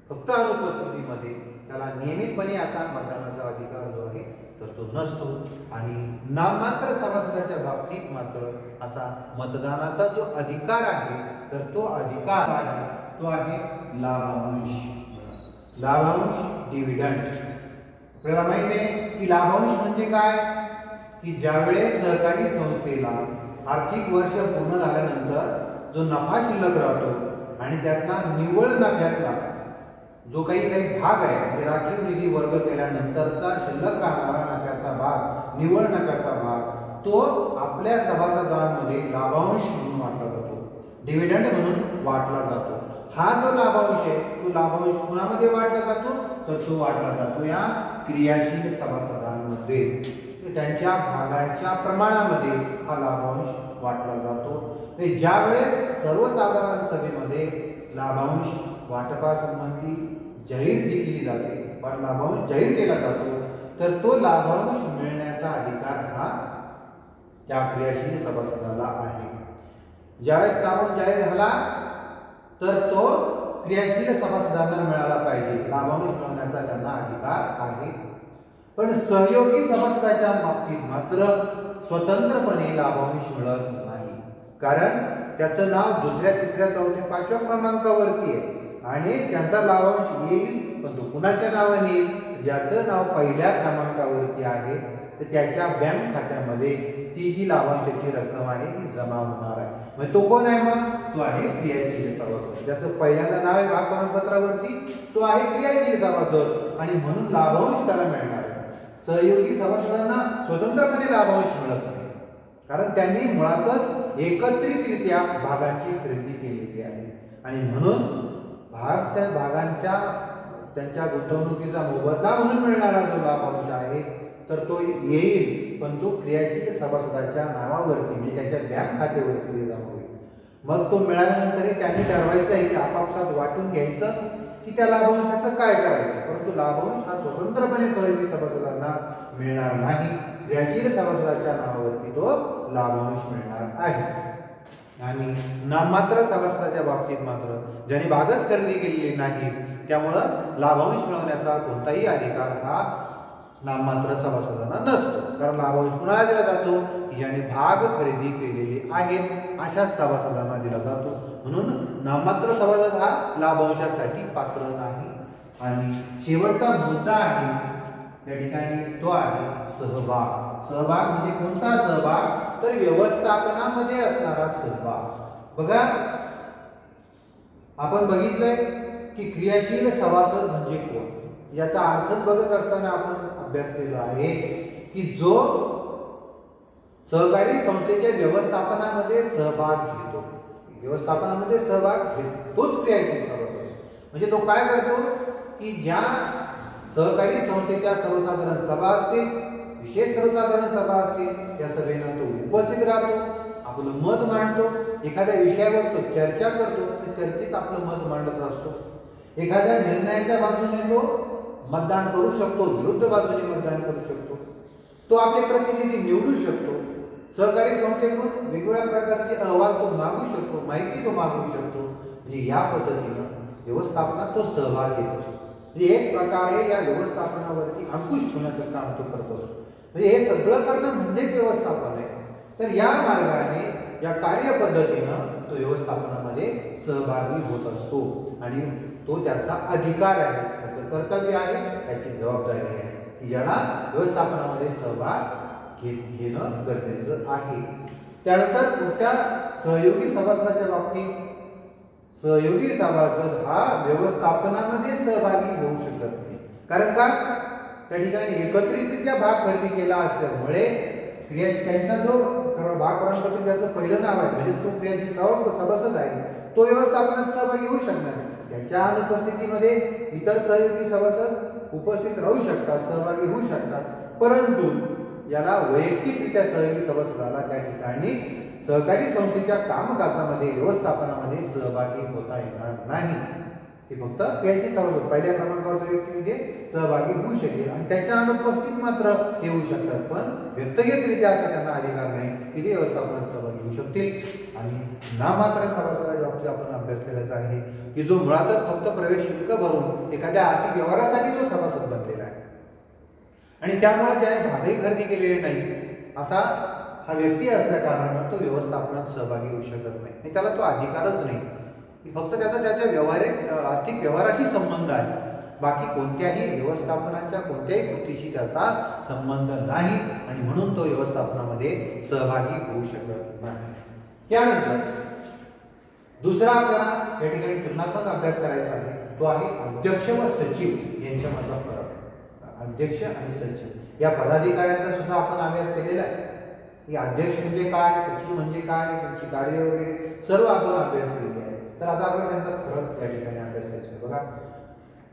फक्त अनुपस्थितीमध्ये त्याला नियमितपणे असा मतदानाचा अधिकार जो आहे तर तो नसतो. आणि नाममात्र सभासदाच्या बाबतीत मात्र असा मतदानाचा जो अधिकार आहे तर तो अधिकार आहे तो आहे लाभांश. लाभांश डिव्हिडंड. आपल्याला माहिती आहे की लाभांश म्हणजे काय, की ज्यावेळेस सहकारी संस्थेला आर्थिक वर्ष पूर्ण झाल्यानंतर जो नफा शिल्लक राहतो आणि त्यातला निव्वळ नफ्यातला जो काही भाग आहे, म्हणजे राखीव निधी वर्ग केल्यानंतरचा शिल्लक राहणारा नफ्याचा भाग, निव्वळ नफ्याचा भाग, तो आपल्या सभासदांमध्ये लाभांश म्हणून वाटला जातो, डिव्हिडंड म्हणून वाटला जातो. हा जो लाभांश आहे तो लाभांश कुणामध्ये वाटला जातो तर तो वाटला जातो या क्रियाशील सभासदांमध्ये. त्यांच्या भागांच्या प्रमाणामध्ये हा लाभांश वाटला जातो. ज्या वेळेस सर्वसाधारण सभेमध्ये लाभांश वाटपासंबंधी जाहीर जी केली जाते, लाभांश जाहीर केला जातो, तर तो लाभांश मिळण्याचा अधिकार हा त्या क्रियाशील सभासदाला आहे. ज्यावेळेस लाभांश जाहीर झाला तर तो क्रियाशील सभासदांना मिळाला पाहिजे, लाभांश मिळवण्याचा त्यांना अधिकार आहे. पण सहयोगी सभासदाच्या बाबतीत मात्र स्वतंत्रपणे लाभांश मिळत नाही, कारण त्याचं नाव दुसऱ्या, तिसऱ्या, चौथ्या, पाचव्या क्रमांकावरती आहे आणि त्यांचा लाभांश येईल, पण तो कुणाच्या नावाने येईल, ज्याचं नाव पहिल्या क्रमांकावरती आहे तर त्याच्या बँक खात्यामध्ये ती जी लाभांशाची रक्कम आहे ती जमा होणार आहे. म्हणजे तो कोण आहे मग, तो आहे क्रियाशील सभासद. ज्याचं पहिल्यांदा नाव आहे भाग प्रमाणपत्रावरती तो आहे क्रियाशील सभासद आणि म्हणून लाभांश त्याला मिळणार आहे. सहयोगी सभासदांना स्वतंत्रपणे लाभांश मिळत नाही, कारण त्यांनी मुळातच एकत्रितरित्या भागांची खरेदी केलेली आहे आणि म्हणून भागांच्या त्यांच्या गुंतवणुकीचा मोबदला म्हणून मिळणारा जो लाभांश आहे तर तो येईल, पण तो क्रियाशील सभासदाच्या नावावरती म्हणजे त्याच्या बँक खात्यावरती जमा होईल. मग तो मिळाल्यानंतरही त्यांनी ठरवायचं आहे की आपापसात वाटून घ्यायचं की त्या लाभांशाचं काय करायचं. परंतु लाभांश हा स्वतंत्रपणे सहयोगी सभासदांना मिळणार नाही, क्रियाशील सभासदाच्या नावावरती तो लाभांश मिळणार आहे. आणि नाममात्र सभासदाच्या बाबतीत मात्र ज्यांनी भागच खरेदी केलेली नाही त्यामुळं लाभांश मिळवण्याचा कोणताही अधिकार हा नाममात्र सभासदांना नसतो, कारण लाभांश कुणाला दिला जातो, ज्याने भाग खरेदी केलेले आहेत अशा सभासदांना दिला जातो. म्हणून नाममात्र सभासद हा लाभांशासाठी पात्र नाही. आणि शेवटचा मुद्दा आहे या ठिकाणी तो आहे सहभाग. सहभाग म्हणजे कोणता सहभाग, तर व्यवस्थापनामध्ये असणारा सहभाग. बघा आपण बघितलंय की क्रियाशील सभासद म्हणजे कोण, याचा अर्थच बघत असताना आपण अभ्यास केला आहे की जो सहकारी संस्थेच्या व्यवस्थापनामध्ये सहभाग घेतो, व्यवस्थापनामध्ये सहभाग घेतो तोच क्रियाशील सभासद. म्हणजे तो काय करतो की ज्या सहकारी संस्थेच्या सर्वसाधारण सभा असतील, विशेष सर्वसाधारण सभा असतील, त्या सभेला तो उपस्थित राहतो, आपलं मत मांडतो, एखाद्या विषयावर तो चर्चा करतो, त्या चर्चेत आपलं मत मांडत असतो, एखाद्या निर्णयाच्या बाजूने तो मतदान करू शकतो, विरुद्ध बाजूने मतदान करू शकतो, तो आपले प्रतिनिधी निवडू शकतो, सहकारी संस्थेतून वेगवेगळ्या प्रकारचे अहवाल तो मागू शकतो, माहिती तो मागू शकतो. म्हणजे या पद्धतीनं व्यवस्थापनात तो सहभाग घेत असतो. म्हणजे एक प्रकारे या व्यवस्थापनावरती अंकुश ठेवण्याचं काम तो करतो. म्हणजे हे सगळं करणं म्हणजे व्यवस्थापन आहे. तर या मार्गाने या कार्यपद्धतीनं तो व्यवस्थापनामध्ये सहभागी होत असतो आणि तो त्याचा अधिकार आहे, त्याचं कर्तव्य आहे, त्याची जबाबदारी आहे की ज्याला व्यवस्थापनामध्ये सहभाग घेणं गरजेचं आहे. त्यानंतर पुढच्या सहयोगी सभासदाच्या बाबतीत सहयोगी सभासद हा व्यवस्थापनामध्ये सहभागी होऊ शकत नाही. कारण का त्या ठिकाणी एकत्रितरित्या भाग खरेदी केला असल्यामुळे त्यांचा जो भाग प्रमाणपत्र ज्याचं पहिलं नाव आहे म्हणजे तो क्रियाशील सभासद आहे तो व्यवस्थापनात सहभागी होऊ शकणार नाही. त्याच्या अनुपस्थितीमध्ये इतर सहयोगी सभासद उपस्थित राहू शकतात, सहभागी होऊ शकतात, परंतु याला वैयक्तिकरित्या सहयोगी सभासदाला त्या ठिकाणी सहकारी संस्थेच्या कामकाजामध्ये व्यवस्थापनामध्ये सहभागी होता येणार नाही. ते फक्त क्रियाशील सभासद पहिल्या क्रमांकावरचा व्यक्ती म्हणजे सहभागी होऊ शकेल आणि त्याच्या अनुपस्थित मात्र ते होऊ शकतात, पण व्यक्तिगतरित्या असा त्यांना अधिकार नाही की ते व्यवस्थापनात सहभागी होऊ शकतील. आणि नाममात्र सभासदाच्या बाबतीत आपण अभ्यास केलाच आहे की जो मुळातच फक्त प्रवेश शुल्क भरून एखाद्या आर्थिक व्यवहारासाठी तो सभासद बनलेला आहे आणि त्यामुळे ज्याने भागही खरेदी केलेले नाही असा हा व्यक्ती असल्या कारणानं तो व्यवस्थापनात सहभागी होऊ शकत नाही आणि त्याला तो अधिकारच नाही. फक्त त्याच्या व्यवहारिक आर्थिक व्यवहाराशी संबंध आहे, बाकी कोणत्याही व्यवस्थापनाच्या कोणत्याही कृतीशी त्याचा संबंध नाही आणि म्हणून तो व्यवस्थापनामध्ये सहभागी होऊ शकत नाही. त्यानंतर दुसरा आपल्याला या ठिकाणी तुलनात्मक अभ्यास करायचा आहे, तो आहे अध्यक्ष व सचिव यांच्यामधला फरक. अध्यक्ष आणि सचिव या पदाधिकाऱ्यांचा सुद्धा आपण अभ्यास केलेला आहे की अध्यक्ष म्हणजे काय, सचिव म्हणजे काय, त्यांची कार्य वगैरे सर्व आपण अभ्यास केलेले आहे. तर आता आपण त्यांचा फरक या ठिकाणी अभ्यास करायचा आहे. बघा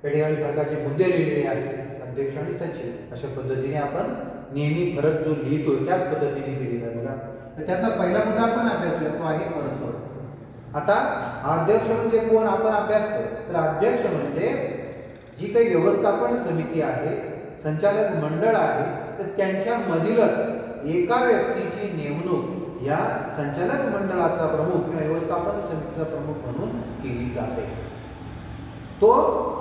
या ठिकाणी फरकाचे मुद्दे लिहिलेले आहेत, अध्यक्ष आणि सचिव अशा पद्धतीने आपण नेहमी फरक जो लिहितो त्याच पद्धतीने लिहिलेला आहे. बघा तर त्यातला पहिला मुद्दा आपण अभ्यास केला तो आहे अर्थ. आता अध्यक्ष म्हणजे कोण आपण अभ्यास करू तर अध्यक्ष म्हणजे जी काही व्यवस्थापन समिती आहे, संचालक मंडळ आहे, तर त्यांच्या मधीलच एका व्यक्तीची नेमणूक या संचालक मंडळाचा प्रमुख किंवा व्यवस्थापन समितीचा प्रमुख म्हणून केली जाते. तो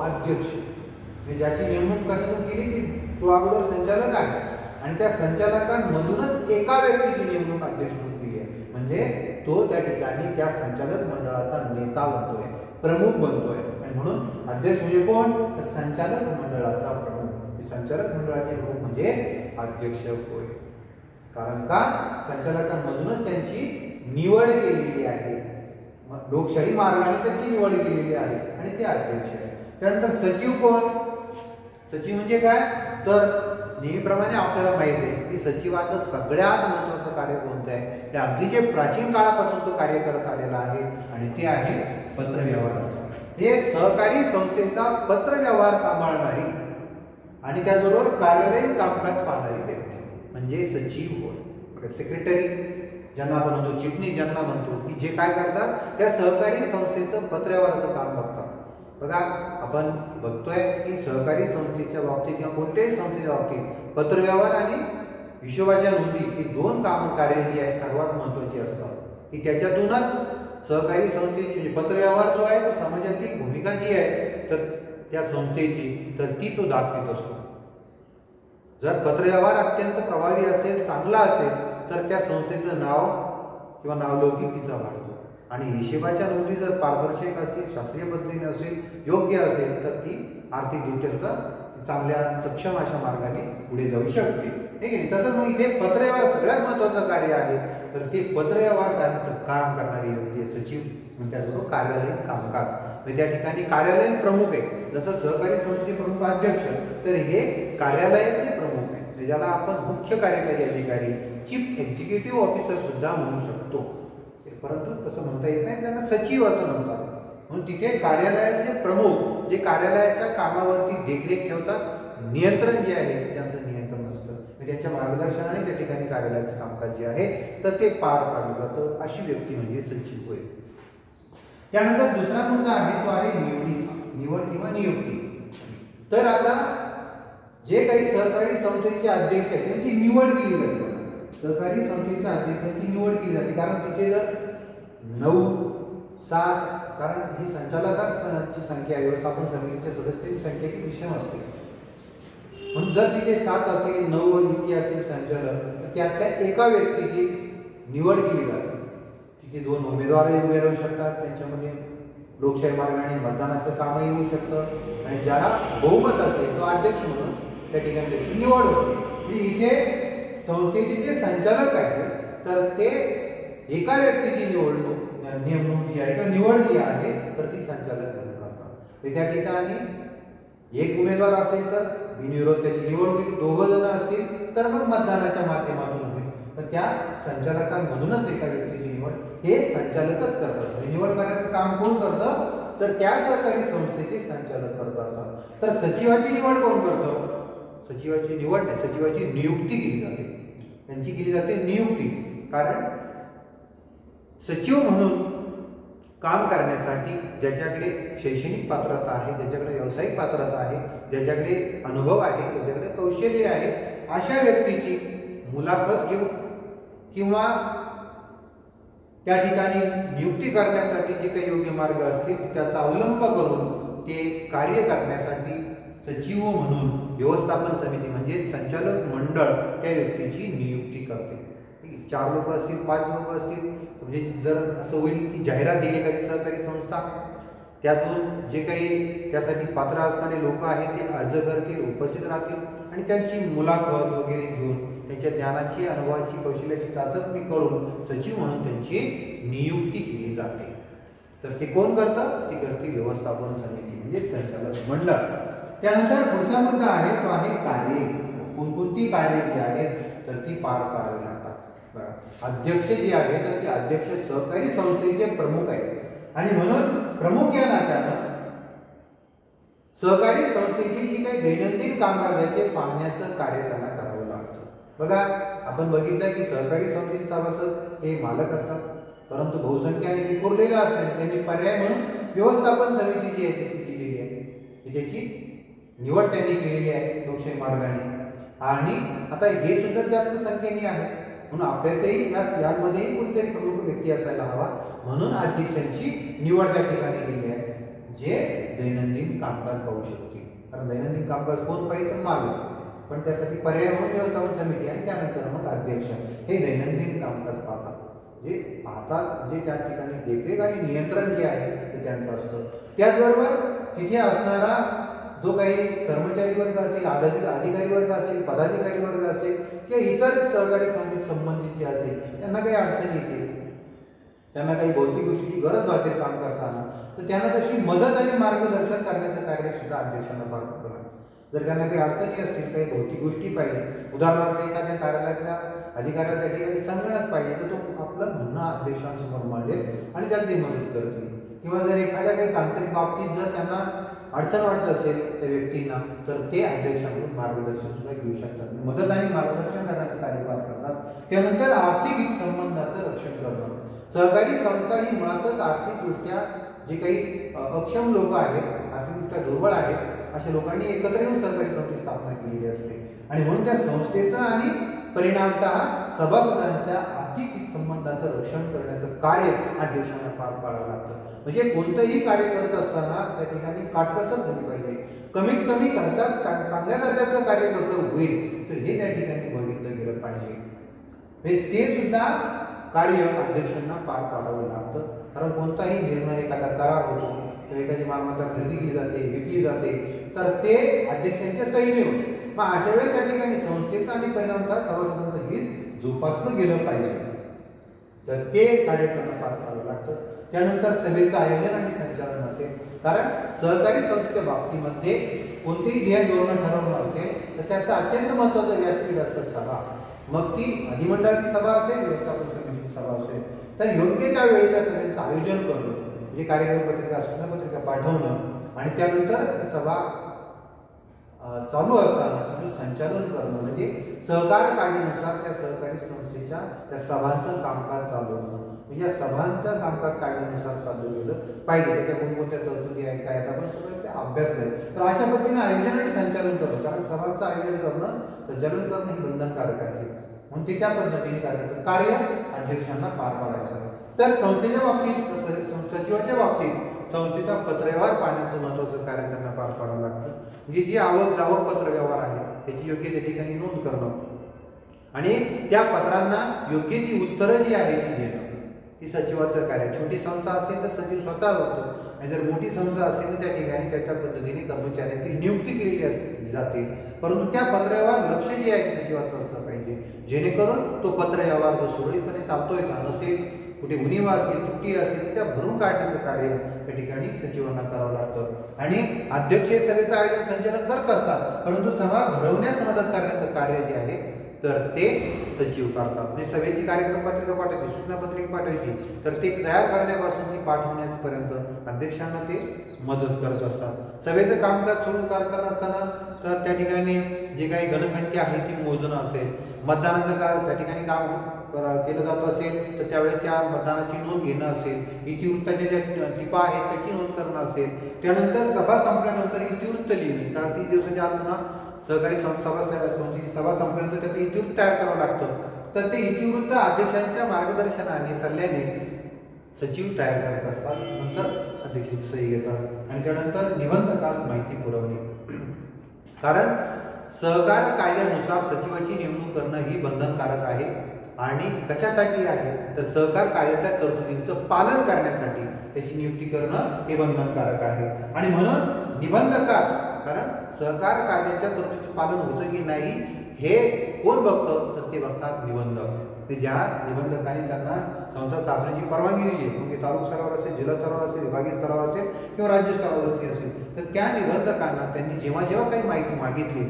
अध्यक्ष म्हणजे ज्याची नेमणूक कशातून केली ती तो अगोदर संचालक आहे आणि त्या संचालकांमधूनच एका व्यक्तीची नेमणूक अध्यक्ष म्हणून केली आहे. म्हणजे तो त्या ठिकाणी त्या संचालक मंडळाचा नेता बनतोय, प्रमुख बनतोय आणि म्हणून अध्यक्ष म्हणजे कोण तर संचालक मंडळाचा प्रमुख. संचालक मंडळाचे प्रमुख म्हणजे अध्यक्ष होय. कारण का संचालकांमधूनच त्यांची निवड केलेली आहे, लोकशाही मार्गाने त्यांची निवड केलेली आहे आणि ते अध्यक्ष आहे. त्यानंतर सचिव कोण, सचिव म्हणजे काय तर नेहमीप्रमाणे आपल्याला माहिती आहे की सचिवाचं सगळ्यात महत्त्वाचं कार्य कोणतं आहे, ते अगदी जे प्राचीन काळापासून तो कार्य करत आलेला आहे आणि ते आहे पत्रव्यवहार. हे सहकारी संस्थेचा पत्रव्यवहार सांभाळणारी आणि त्याचबरोबर कार्यालयीन कामकाज पाहणारी व्यक्ती म्हणजे सचिव होय. सेक्रेटरी ज्यांना आपण म्हणतो, चिटणीस ज्यांना म्हणतो की जे काय करतात त्या सहकारी संस्थेचं पत्रव्यवहाराचं काम बघतात. बघा आपण बघतोय की सहकारी संस्थेच्या बाबतीत किंवा कोणत्याही संस्थेच्या बाबतीत पत्रव्यवहार आणि हिशोबाच्या नोंदी ही दोन कार्य जी आहेत सर्वात महत्त्वाची असतात की त्याच्यातूनच सहकारी संस्थेची म्हणजे पत्रव्यवहार जो आहे तो समाजातील भूमिका जी आहे तर त्या संस्थेची तर ती तो दाखवित असतो. जर पत्रव्यवहार अत्यंत प्रभावी असेल, चांगला असेल तर त्या संस्थेचं नाव किंवा नावलौकिकीचा वाढतो आणि हिशेबाच्या नोंदी जर पारदर्शक असेल, शास्त्रीय पद्धतीने असेल, योग्य असेल तर ती आर्थिकदृष्ट्या सुद्धा चांगल्या सक्षम अशा मार्गाने पुढे जाऊ शकते. ठीक आहे. तसंच मग इथे पत्रव्यवहार सगळ्यात महत्त्वाचं कार्य आहे तर ते पत्रव्यवहार करण्याचं काम करणारी व्यक्ती सचिव म्हणजे त्याचबरोबर कार्यालयीन कामकाज म्हणजे त्या ठिकाणी कार्यालयीन प्रमुख आहे. जसं सहकारी संस्थेचे प्रमुख अध्यक्ष तर हे कार्यालयाचे प्रमुख आहे, ज्याला आपण मुख्य कार्यकारी अधिकारी चीफ एक्झिक्युटिव्ह ऑफिसर सुद्धा म्हणू शकतो, परंतु तसं म्हणता येत नाही, त्यांना सचिव असं म्हणतात. म्हणून तिथे कार्यालयाचे प्रमुख जे कार्यालयाच्या कामावरती देखरेख ठेवतात, नियंत्रण जे आहे त्यांचं नियंत्रण असतं, त्यांच्या मार्गदर्शनाने त्या ठिकाणी कार्यालयाचं कामकाज जे आहे तर ते पार पाडलं जातं. अशी व्यक्ती म्हणजे सचिव होय. त्यानंतर दुसरा मुद्दा आहे तो आहे निवडीचा, निवड किंवा नियुक्ती. तर आता जे काही सहकारी संस्थेचे अध्यक्ष आहेत त्यांची निवड केली जाते. सहकारी संस्थेच्या अध्यक्षांची निवड केली जाते, कारण तिथे जर 9, 7, कारण ही संचालकांची संख्या व्यवस्थापन समितीच्या सदस्यांची संख्या ही विषम असते. म्हणून जर तिथे 7 असेल, 9 इतके असतील संचालक, तर त्यातल्या एका व्यक्तीची निवड केली जाते. तिथे 2 उमेदवारही उभे राहू शकतात, त्यांच्यामध्ये लोकशाही मार्गाने मतदानाचं कामही होऊ शकतं आणि ज्याला बहुमत असेल तो अध्यक्ष म्हणून त्या ठिकाणी त्याची निवड होते. म्हणजे इथे संस्थेचे जे संचालक आहेत तर ते एका व्यक्तीची नेमणूक जी आहे किंवा निवड जी आहे तर ती संचालक म्हणून करतात. त्या ठिकाणी एक उमेदवार असेल तर बिनविरोध त्याची निवड होईल, 2 जण असतील तर मग मतदानाच्या माध्यमातून होईल. तर त्या संचालकांमधूनच एका व्यक्तीची निवड हे संचालकच करतात. निवड करण्याचं काम कोण करतं तर त्या सहकारी संस्थेचे संचालक करत असतात. तर सचिवाची निवड कोण करतं? सचिवाची निवड नाही, सचिवाची नियुक्ती केली जाते. त्यांची केली जाते नियुक्ती, कारण सचिव म्हणून काम करण्यासाठी ज्याच्याकडे शैक्षणिक पात्रता आहे, ज्याच्याकडे व्यावसायिक पात्रता आहे, ज्याच्याकडे अनुभव आहे, ज्याच्याकडे कौशल्य आहे, अशा व्यक्तीची मुलाखत घेऊन किंवा त्या ठिकाणी नियुक्ती करण्यासाठी जे काही योग्य मार्ग असतील त्याचा अवलंब करून ते कार्य करण्यासाठी सचिव म्हणून व्यवस्थापन समिती म्हणजे संचालक मंडळ त्या व्यक्तीची नियुक्ती करते. 4 लोक असतील, 5 लोक असतील, म्हणजे जर असं होईल की जाहिरात दिली एखादी सहकारी संस्था, त्यातून जे काही त्यासाठी पात्र असणारे लोक आहेत ते अर्ज करतील, उपस्थित राहतील आणि त्यांची मुलाखत वगैरे घेऊन त्यांच्या ज्ञानाची, अनुभवाची, कौशल्याची चाचपणी करून सचिव म्हणून त्यांची नियुक्ती केली जाते. तर ते कोण करतं? ती करते व्यवस्थापन समिती म्हणजे संचालक मंडळ. त्यानंतर पुढचा मुद्दा आहे तो आहे कार्य. कोणकोणती कार्य जी आहेत तर ती पार पाडावी लागतात. अध्यक्ष जे आहे तर ते अध्यक्ष सहकारी संस्थेचे प्रमुख आहेत आणि म्हणून प्रमुख या नात्यानं सहकारी संस्थेची जी काही दैनंदिन कामकाज आहे ते पाहण्याचं कार्य त्यांना करावं लागतं. बघा, आपण बघितलं की सहकारी संस्थेचे सभासद हे मालक असतात, परंतु बहुसंख्याने विखुरलेल्या असतात. त्यांनी पर्याय म्हणून व्यवस्थापन समिती जी आहे ती केलेली आहे, त्याची निवड त्यांनी केलेली आहे लोकशाही मार्गाने. आणि आता हे सुद्धा जास्त संख्येने आहे, म्हणून आपल्यातही यामध्येही कोणतरी प्रमुख व्यक्ती असायला हवा, म्हणून अध्यक्षांची निवड त्या ठिकाणी केली आहे, जे दैनंदिन कामकाज पाहू शकतील. कारण दैनंदिन कामकाज कोण पाहिजे तर मालक, पण त्यासाठी पर्याय म्हणून व्यवस्थापन समिती आणि त्यानंतर मग अध्यक्ष हे दैनंदिन कामकाज पाहतात. जे पाहतात, जे त्या ठिकाणी देखरेख आणि नियंत्रण जे आहे ते त्यांचं असतं. त्याचबरोबर तिथे असणारा जो काही कर्मचारी वर्ग असेल, अधिकारी वर्ग असेल, पदाधिकारी वर्ग असेल किंवा इतर सहकारी संस्थेत संबंधित जे असेल त्यांना काही अडचण येते, त्यांना काही भौतिक गोष्टीची गरज भासेल काम करताना, तर त्यांना तशी मदत आणि मार्गदर्शन करण्याचं कार्य सुद्धा अध्यक्षांना पार पडतं. जर त्यांना काही अडचणी असतील, काही भौतिक गोष्टी पाहिजे, उदाहरणार्थ एखाद्या कार्यालयातल्या अधिकाऱ्यासाठी काही संगणक पाहिजे, तर तो आपलं म्हणणं अध्यक्षांसमोर मांडेल आणि त्यात ते मदत करतील. किंवा जर एखाद्या काही तांत्रिक बाबतीत जर त्यांना अडचण वाटत असेल त्या व्यक्तींना, तर ते अध्यक्षांकडून मार्गदर्शन सुद्धा घेऊ शकतात, मदत आणि मार्गदर्शन करण्याचं कार्य पार करतात. त्यानंतर आर्थिक हितसंबंधाचं रक्षण करणं. सहकारी संस्था ही मुळातच आर्थिकदृष्ट्या जे काही अक्षम लोक आहेत, आर्थिकदृष्ट्या दुर्बळ आहेत, अशा लोकांनी एकत्र येऊन सहकारी संस्थेची स्थापना केलेली असते आणि म्हणून त्या संस्थेचं आणि परिणामतः सभासदांच्या आर्थिक हितसंबंधाचं रक्षण करण्याचं कार्य अध्यक्षांना पार पाडावं लागतं. म्हणजे कोणतंही कार्य करत असताना त्या ठिकाणी काटकसर झाली पाहिजे. कमीत कमी खर्चात चांगल्या दर्जाचं कार्य कसं होईल तर हे त्या ठिकाणी बघितलं गेलं पाहिजे. ते सुद्धा कार्य अध्यक्षांना पार पाडावं लागतं. कारण कोणताही निर्णय, एखादा करार होतो किंवा एखादी मालमत्ता खरेदी केली जाते, विकली जाते, तर ते अध्यक्षांच्या सहीने होते. मग अशा वेळी त्या ठिकाणी संस्थेचं आणि परिणामतः सभासदांचं हित जोपासलं गेलं पाहिजे, तर ते कार्य त्यांना पार पाडावं लागतं. त्यानंतर सभेचं आयोजन आणि संचालन असेल, कारण सहकारी संस्थेच्या बाबतीमध्ये कोणतेही ध्येय धोरण ठरवणं असेल तर त्याचं अत्यंत महत्त्वाचं व्यासपीठ असतं सभा. मग ती अधिमंडळाची सभा असेल, व्यवस्थापन समितीची सभा असेल, तर योग्य त्या वेळी त्या सभेचं आयोजन करणं म्हणजे कार्यक्रम पत्रिका, सूचना पत्रिका पाठवणं आणि त्यानंतर सभा चालू असताना तुम्ही संचालन करणं म्हणजे सहकार कायद्यानुसार त्या सहकारी संस्थेच्या त्या सभांचं कामकाज चालवणं, म्हणजे या सभांचं कामकाज कायद्यानुसार चालवलेलं पाहिजे. त्याच्या कोणकोणत्या तरतुदी आहेत काय आपण सगळं ते अभ्यास आहे. तर अशा पद्धतीने आयोजन आणि संचालन करणं, कारण सभांचं आयोजन करणं संचालन करणं हे बंधनकारक आहे म्हणून ते त्या पद्धतीने करायचं कार्य अध्यक्षांना पार पाडायचं. तर संस्थेच्या बाबतीत सचिवाच्या बाबतीत संस्थेचा पत्रव्यवहार पाहण्याचं महत्त्वाचं कार्य त्यांना पार पाडावं लागतं. म्हणजे जी आवक जावक पत्रव्यवहार आहे त्याची योग्य त्या ठिकाणी नोंद करणं आणि त्या पत्रांना योग्य ती उत्तरं जी आहे ती देणं, ही सचिवाचं कार्य. छोटी संस्था असेल तर सचिव स्वतः बघतो आणि जर मोठी संस्था असेल तर त्या ठिकाणी त्याच्या पद्धतीने कर्मचाऱ्यांची नियुक्ती केलेली जाते. परंतु त्या पत्रव्यवहार लक्ष जे आहे सचिवाचं असलं पाहिजे, जेणेकरून तो पत्रव्यवहार जो सुरळीतपणे चालतोय का, नसेल कुठे उणीवा असतील त्रुटी असतील त्या भरून काढण्याचं कार्य त्या ठिकाणी सचिवांना करावं लागतं. आणि अध्यक्ष सभेचं आयोजन संचालन करत असतात, परंतु सभा घडवण्यास मदत करण्याचं कार्य जे आहे तर ते सचिव करतात. म्हणजे सभेची कार्यक्रम पत्रिका पाठवायची, सूचना पत्रिका पाठवायची, तर ते तयार करण्यापासून ती पाठवण्यापर्यंत अध्यक्षांना ते मदत करत असतात. सभेचं कामकाज सुरू करताना असताना तर त्या ठिकाणी जे काही गणसंख्या आहे ती मोजणं असेल, मतदानाचं त्या ठिकाणी काम केलं जात असेल तर त्यावेळेस त्या मतदानाची नोंद घेणं असेल, इतिवृत्ताच्या ज्या टिपा आहेत त्याची नोंद करणं असेल, त्यानंतर सभा संपल्यानंतर इतिवृत्त लिहिणे, कारण 30 दिवसाच्या आत पुन्हा सहकारी सभा संपल्यानंतर त्याचं इतिवृत्त तयार करावं लागतं. तर ते इतिवृत्त अध्यक्षांच्या मार्गदर्शनाने सल्ल्याने सचिव तयार करत असतात. नंतर अध्यक्षांची सही घेतात आणि त्यानंतर निबंधकास माहिती पुरवणे, कारण सहकार कायद्यानुसार सचिवाची नेमणूक करणं ही बंधनकारक आहे. आणि कशासाठी आहे तर सहकार कायद्याच्या तरतुदींचं पालन करण्यासाठी त्याची नियुक्ती करणं हे बंधनकारक आहे. आणि म्हणून निबंधकास, कारण सहकार कायद्याच्या तरतुदीचं पालन होतं की नाही हे कोण बघतं तर ते बघतात निबंधक. ते ज्या निबंधकाने त्यांना संस्था स्थापनेची परवानगी दिली, मग ते तालुका स्तरावर असेल, जिल्हा स्तरावर असेल, विभागीय स्तरावर असेल किंवा राज्य स्तरावरती असेल, तर त्या निबंधकांना त्यांनी जेव्हा जेव्हा काही माहिती मागितली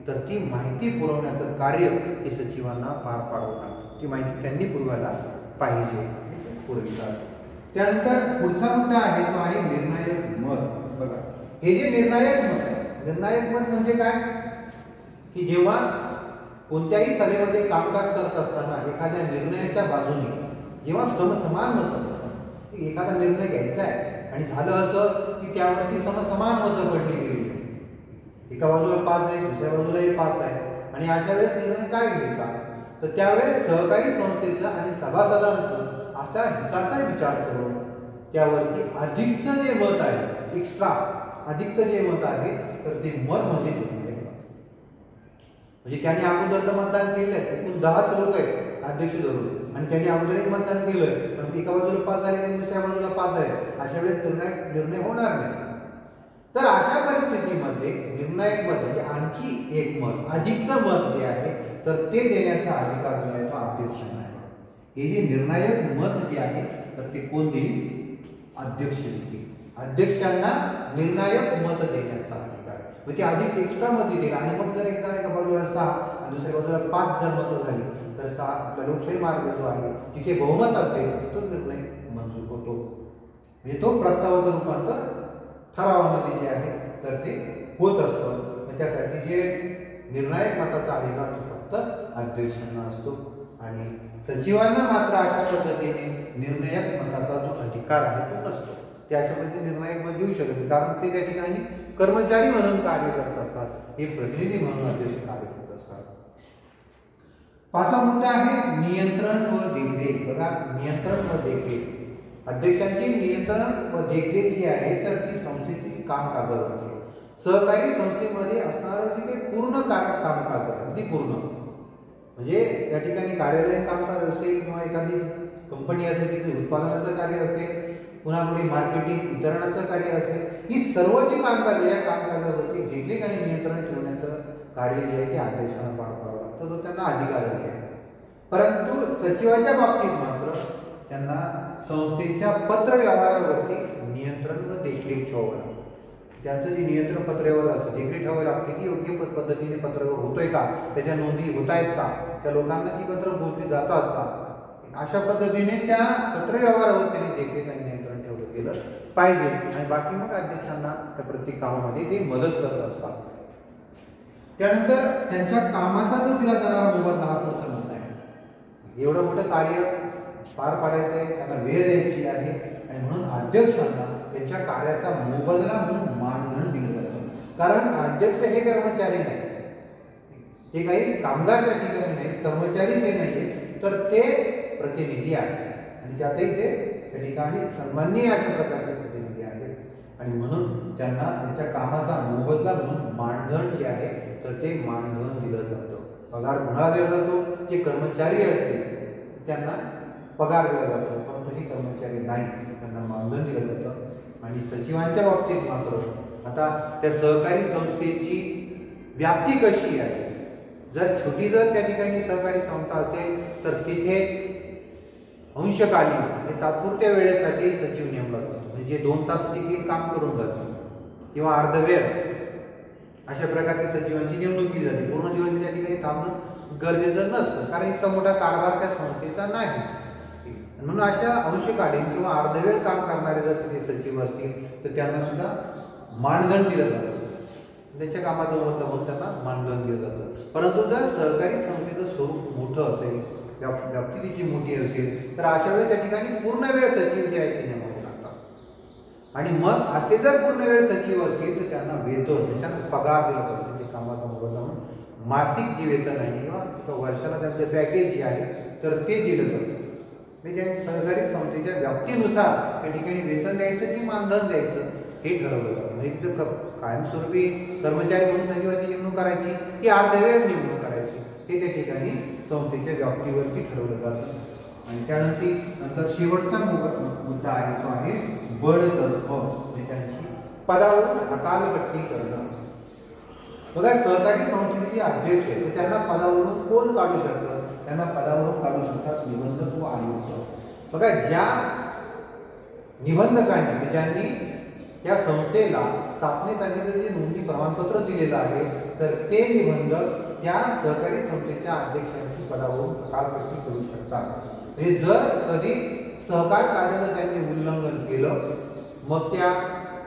तर ती माहिती पुरवण्याचं कार्य हे सचिवांना पार पाडावं लागतं. ती माहिती त्यांनी पुरवायला पाहिजे, पुरवितात. त्यानंतर पुढचा मुद्दा आहे तो आहे निर्णायक मत. बघा, हे जे निर्णायक मत आहे, निर्णायक मत म्हणजे काय की जेव्हा कोणत्याही सभेमध्ये कामकाज करत असताना एखाद्या निर्णयाच्या बाजूने जेव्हा समसमान मतं, एखादा निर्णय घ्यायचा आहे आणि झालं असं की त्यावरती समसमान मतं पडली गेली, एका बाजूला 5 आहे, दुसऱ्या बाजूलाही 5 आहे, आणि अशा वेळेस निर्णय काय घ्यायचा तर त्यावेळेस सहकारी संस्थेचा आणि सभासदांचं असा हिताचा विचार करून त्यावरती अधिकचं जे मत आहे, एक्स्ट्रा अधिकचं जे मत आहे तर ते मत मध्ये म्हणजे त्यांनी अगोदर तर मतदान केलंय, एकूण 10च लोक आहेत अध्यक्ष धरून आणि त्यांनी अगोदर एक मतदान केलंय, पण एका बाजूला 5 झाले आणि दुसऱ्या बाजूला 5 आहे, अशा वेळेस निर्णय होणार नाही. तर अशा परिस्थितीमध्ये निर्णायक मत म्हणजे आणखी एक मत, अधिकचं मत जे आहे तर ते देण्याचा अधिकार जो आहे तो अध्यक्षांना आहे. हे जे निर्णायक मत जे आहे तर ते कोण देईल? अध्यक्ष देईल. अध्यक्षांना निर्णायक मत देण्याचा अधिकार, म्हणजे अधिक एक्स्ट्रा मत देईल. आणि मग जर एका बाजूला 6 आणि दुसऱ्या बाजूला 5 जर मतं झाली तर 6 आपला लोकशाही मार्ग जो आहे तिथे बहुमत असेल तो निर्णय मंजूर होतो, म्हणजे तो प्रस्तावाचं रूपांतर ठरावामध्ये जे आहे तर ते होत असतं. त्यासाठी जे निर्णायक मताचा अधिकार तो फक्त अध्यक्षांना असतो आणि सचिवांना मात्र अशा पद्धतीने निर्णायक मताचा जो अधिकार आहे तो नसतो. ते अशा पद्धतीने निर्णायक मत देऊ शकत नाही, कारण ते त्या ठिकाणी कर्मचारी म्हणून कार्य करत असतात, हे प्रतिनिधी म्हणून अध्यक्ष कार्य करत असतात. 5वा मुद्दा आहे नियंत्रण व देखरेख. बघा, नियंत्रण व देखरेख, अध्यक्षांची नियंत्रण व देखरेख जी आहे तर ती संस्थेतील कामकाजावर आहे. सहकारी संस्थेमध्ये असणारं जे काही पूर्ण कामकाज आहे अगदी पूर्ण, म्हणजे त्या ठिकाणी कार्यालयीन कामकाज असेल किंवा एखादी कंपनी असेल तिथे उत्पादनाचं कार्य असेल, पुन्हा पुढे मार्केटिंग वितरणाचं कार्य असेल, ही सर्व जी कामकाज या कामकाजावरती देखरेख आणि नियंत्रण ठेवण्याचं कार्य जे आहे ते अध्यक्षांना पार पाडावं लागतं, तो त्यांना अधिकार आहे. परंतु सचिवाच्या बाबतीत मात्र त्यांना संस्थेच्या पत्र व्यवहारावरती नियंत्रण व देखरेख ठेवावं लागतं. त्याचं जे नियंत्रण पत्रव्यवहार असतं देखरेख ठेवावं लागते की योग्य पद्धतीने पत्रव्यवहार होतोय का, त्याच्या नोंदी होत आहेत का, त्या लोकांना ती पत्र पोहोचली जातात का, अशा पद्धतीने त्या पत्रव्यवहारावर त्यांनी देखरेख आणि नियंत्रण ठेवलं गेलं पाहिजे. आणि बाकी मग अध्यक्षांना त्या प्रत्येक कामामध्ये ते मदत करत असतात. त्यानंतर त्यांच्या कामाचा जो दिला जाणारा मोबदला हा पुढचा मुद्दा आहे. एवढं मोठं कार्य पार पाडायचं आहे, त्यांना वेळ द्यायची आहे आणि म्हणून अध्यक्षांना त्यांच्या कार्याचा मोबदला म्हणून मानधन दिलं जातं. कारण अध्यक्ष हे कर्मचारी नाही, ते काही कामगार त्या ठिकाणी नाही, कर्मचारी ते नाहीये, तर ते प्रतिनिधी आहेत आणि त्यातही ते त्या ठिकाणी सन्माननीय अशा प्रकारचे प्रतिनिधी आहेत आणि म्हणून त्यांना त्यांच्या कामाचा मोबदला म्हणून मानधन जे आहे तर ते मानधन दिलं जातं. पगार कोणाला दिला जातो? जे कर्मचारी असतील त्यांना पगार दिला जातो, परंतु हे कर्मचारी नाही, त्यांना मानधन दिलं जातं. आणि सचिवांच्या बाबतीत मात्र आता त्या सहकारी संस्थेची व्याप्ती कशी आहे? जर छोटी जर त्या ठिकाणी सहकारी संस्था असेल तर तिथे अंशकालीन म्हणजे तात्पुरत्या वेळेसाठी सचिव नेमला जातो, म्हणजे जे 2 तास देखील काम करून जातो किंवा अर्धवेळ अशा प्रकारच्या सचिवांची नेमणूक केली जाते. पूर्ण दिवस त्या ठिकाणी थांबणं गरजेचं नसतं, कारण इतका मोठा कारभार त्या संस्थेचा नाही. म्हणून अशा अंशकालीन किंवा अर्धवेळ काम करणारे जर तिथे सचिव असतील तर त्यांना सुद्धा मानधन दिलं जातं, त्यांच्या कामाचं मोबदला म्हणून त्यांना मानधन दिलं जातं. परंतु जर सहकारी संस्थेचं स्वरूप मोठं असेल, व्याप्ती तिची मोठी असेल तर अशा वेळी त्या ठिकाणी पूर्ण वेळ सचिव जे आहेत ते नेमावे लागतात. आणि मग असे जर पूर्ण वेळ सचिव असतील तर त्यांना वेतन, त्यांना पगार दिला जातो, त्यांच्या कामाचा मोबदला म्हणून मासिक जे वेतन आहे किंवा वर्षाला त्यांचं पॅकेज जे आहे तर ते दिलं जातं. म्हणजे सहकारी संस्थेच्या व्याप्तीनुसार त्या ठिकाणी वेतन द्यायचं की मानधन द्यायचं हे ठरवलं जातं. म्हणजे तिथं कायमस्वरूपी कर्मचारी म्हणून सचिवाची नेमणूक करायची की अर्धवेळ नेमणूक करायची हे त्या ठिकाणी संस्थेच्या व्याप्तीवरती ठरवलं जातं. आणि त्यानंतर शेवटचा मुद्दा आहे तो आहे बढतर्फ, म्हणजे त्यांची पदावरून हकालपट्टी करणं. बघा, सहकारी संस्थेचे अध्यक्ष आहेत त्यांना पदावरून कोण काढू शकतं? त्यांना पदावरून काढू शकतात निबंधक व आयुक्त. बघा, ज्या निबंधकांनी ज्यांनी त्या संस्थेला स्थापनेसाठी जे नोंदणी प्रमाणपत्र दिलेलं आहे तर ते निबंधक त्या सहकारी संस्थेच्या अध्यक्षांची पदावरून हकालपट्टी करू शकतात. म्हणजे जर कधी सहकार कायद्याचं त्यांनी उल्लंघन केलं मग त्या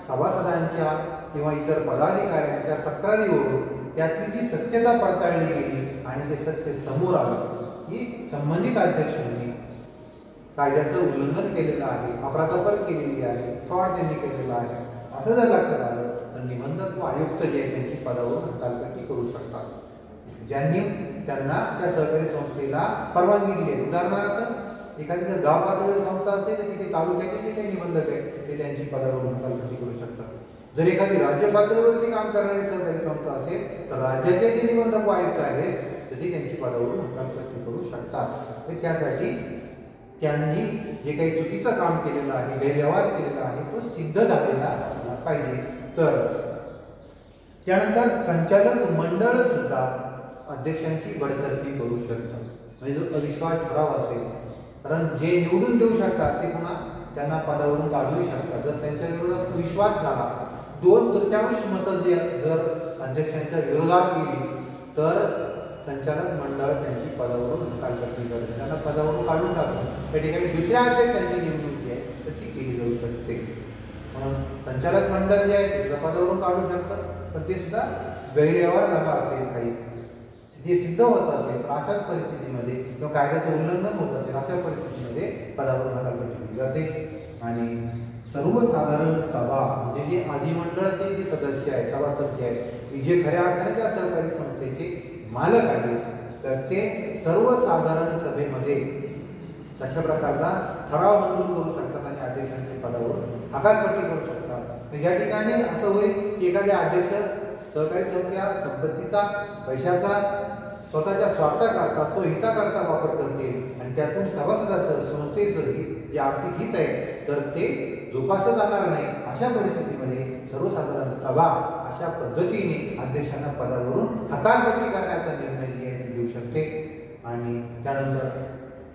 सभासदांच्या किंवा इतर पदाधिकाऱ्यांच्या तक्रारीवरून त्यातली जी सत्यता पडताळली गेली आणि ते सत्य समोर आलं की संबंधित अध्यक्षांनी कायद्याचं उल्लंघन केलेलं आहे, अपराधपर केलेली आहे, फ्रॉड त्यांनी केलेला आहे, असं जर लक्षात आलं तर निबंधक व आयुक्त जे आहेत त्यांची पदावरून हकालपट्टी करू शकतात, ज्यांनी त्यांना त्या सहकारी संस्थेला परवानगी दिली आहे. उदाहरणार्थ एखादी जर गाव पातळीवर संस्था असेल तर तिथे तालुक्याचे जे काही निबंधक आहेत ते त्यांची पदावरून हकालपट्टी करू शकतात. जर एखादी राज्य पातळीवरती काम करणारी सहकारी संस्था असेल तर राज्याचे जे निबंधक व आयुक्त आहेत तर ते त्यांची पदावरून हकालपट्टी करू शकतात. त्यासाठी त्यांनी जे काही चुकीचं काम केलेलं आहे, गैरव्यवहार केलेला आहे तो सिद्ध झालेला असला पाहिजे. तर त्यानंतर संचालक मंडळ सुद्धा अध्यक्षांची बडतर्फी करू शकतं. म्हणजे जो अविश्वास ठराव असेल, कारण जे निवडून देऊ शकतात ते पुन्हा त्यांना पदावरून काढू शकतात. जर त्यांच्या विरोधात विश्वास झाला, 2/3 मतं जर अध्यक्षांच्या विरोधात गेली तर संचालक मंडळ त्यांची पदावरून हकालपट्टी करते, त्यांना पदावरून काढून टाकून त्या ठिकाणी दुसऱ्या अध्यक्षांची नेमणूक जी आहे तर ती केली जाऊ शकते. म्हणून संचालक मंडळ जे आहे ते सुद्धा पदावरून काढू शकतं, पण ते सुद्धा गैरव्यवहार झाला असेल, काही जे सिद्ध होत असेल तर अशाच परिस्थितीमध्ये किंवा कायद्याचं उल्लंघन होत असेल अशा परिस्थितीमध्ये पदावरून हकालपट्टी केली जाते. आणि सर्वसाधारण सभा म्हणजे जे अधिमंडळाचे जे सदस्य आहेत, सभासद जे आहेत, जे खऱ्या अर्थाने त्या सहकारी संस्थेचे मालक आहेत तर ते सर्वसाधारण सभेमध्ये अशा प्रकारचा ठराव मंजूर करू शकतात आणि अध्यक्षांच्या पदावर हकालपट्टी करू शकतात. या ठिकाणी असं होईल की एखाद्या अध्यक्ष सहकारी संस्थेच्या संपत्तीचा, पैशाचा स्वतःच्या स्वार्थाकरता, स्वहिताकरता वापर करतील आणि त्यातून सभासदाचं, संस्थेचं जे आर्थिक हित आहे तर ते जोपासलं जाणार नाही. अशा परिस्थितीमध्ये सर्वसाधारण सभा अशा पद्धतीने अध्यक्षांना पदावरून हकालपट्टी करण्याचा निर्णय जे आहे ते घेऊ शकते. आणि त्यानंतर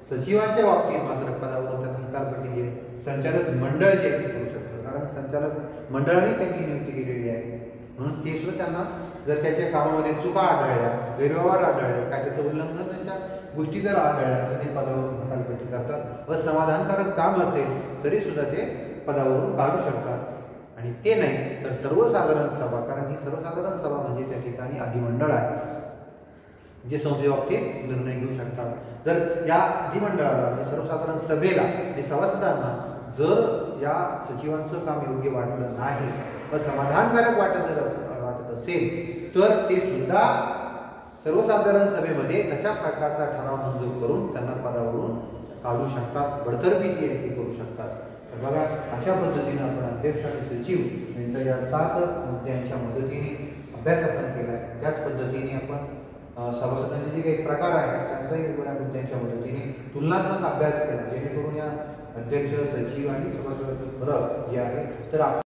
सचिवांच्या बाबतीत मात्र पदावरून त्यांना हकालपट्टी जे संचालक मंडळ जे आहे ते करू शकतं, कारण संचालक मंडळाने त्यांची नियुक्ती केलेली आहे. म्हणून ते सुद्धा त्यांना जर त्याच्या कामामध्ये चुका आढळल्या, गैरव्यवहार आढळले, कायद्याचं उल्लंघन त्यांच्या गोष्टी जर आढळल्या तर ते पदावरून हकालपट्टी करतात. असमाधानकारक काम असेल तरी सुद्धा ते पदावरून काढू शकतात. आणि ते नाही तर सर्वसाधारण सभा, कारण ही सर्वसाधारण सभा म्हणजे त्या ठिकाणी अधिमंडळ आहे जे संसदेच्या बाबतीत निर्णय घेऊ शकतात. जर या अधिमंडळाला म्हणजे सर्वसाधारण सभेला आणि सभासदांना जर या सचिवांचं काम योग्य वाटलं नाही व समाधानकारक वाटत असेल तर ते सुद्धा सर्वसाधारण सभेमध्ये अशा प्रकारचा ठराव मंजूर करून त्यांना पदावरून काढू शकतात, बडतर्फी जी आहे ती करू शकतात. तर बघा, अशा पद्धतीने आपण अध्यक्ष आणि सचिव यांच्या या 7 मुद्द्यांच्या मदतीने अभ्यास आपण केला आहे. त्याच पद्धतीने आपण सभासदांचे जे काही प्रकार आहेत त्यांचाही वेगवेगळ्या मुद्द्यांच्या मदतीने तुलनात्मक अभ्यास केला, जेणेकरून या अध्यक्ष, सचिव आणि सभासदांचे फरक जे आहे तर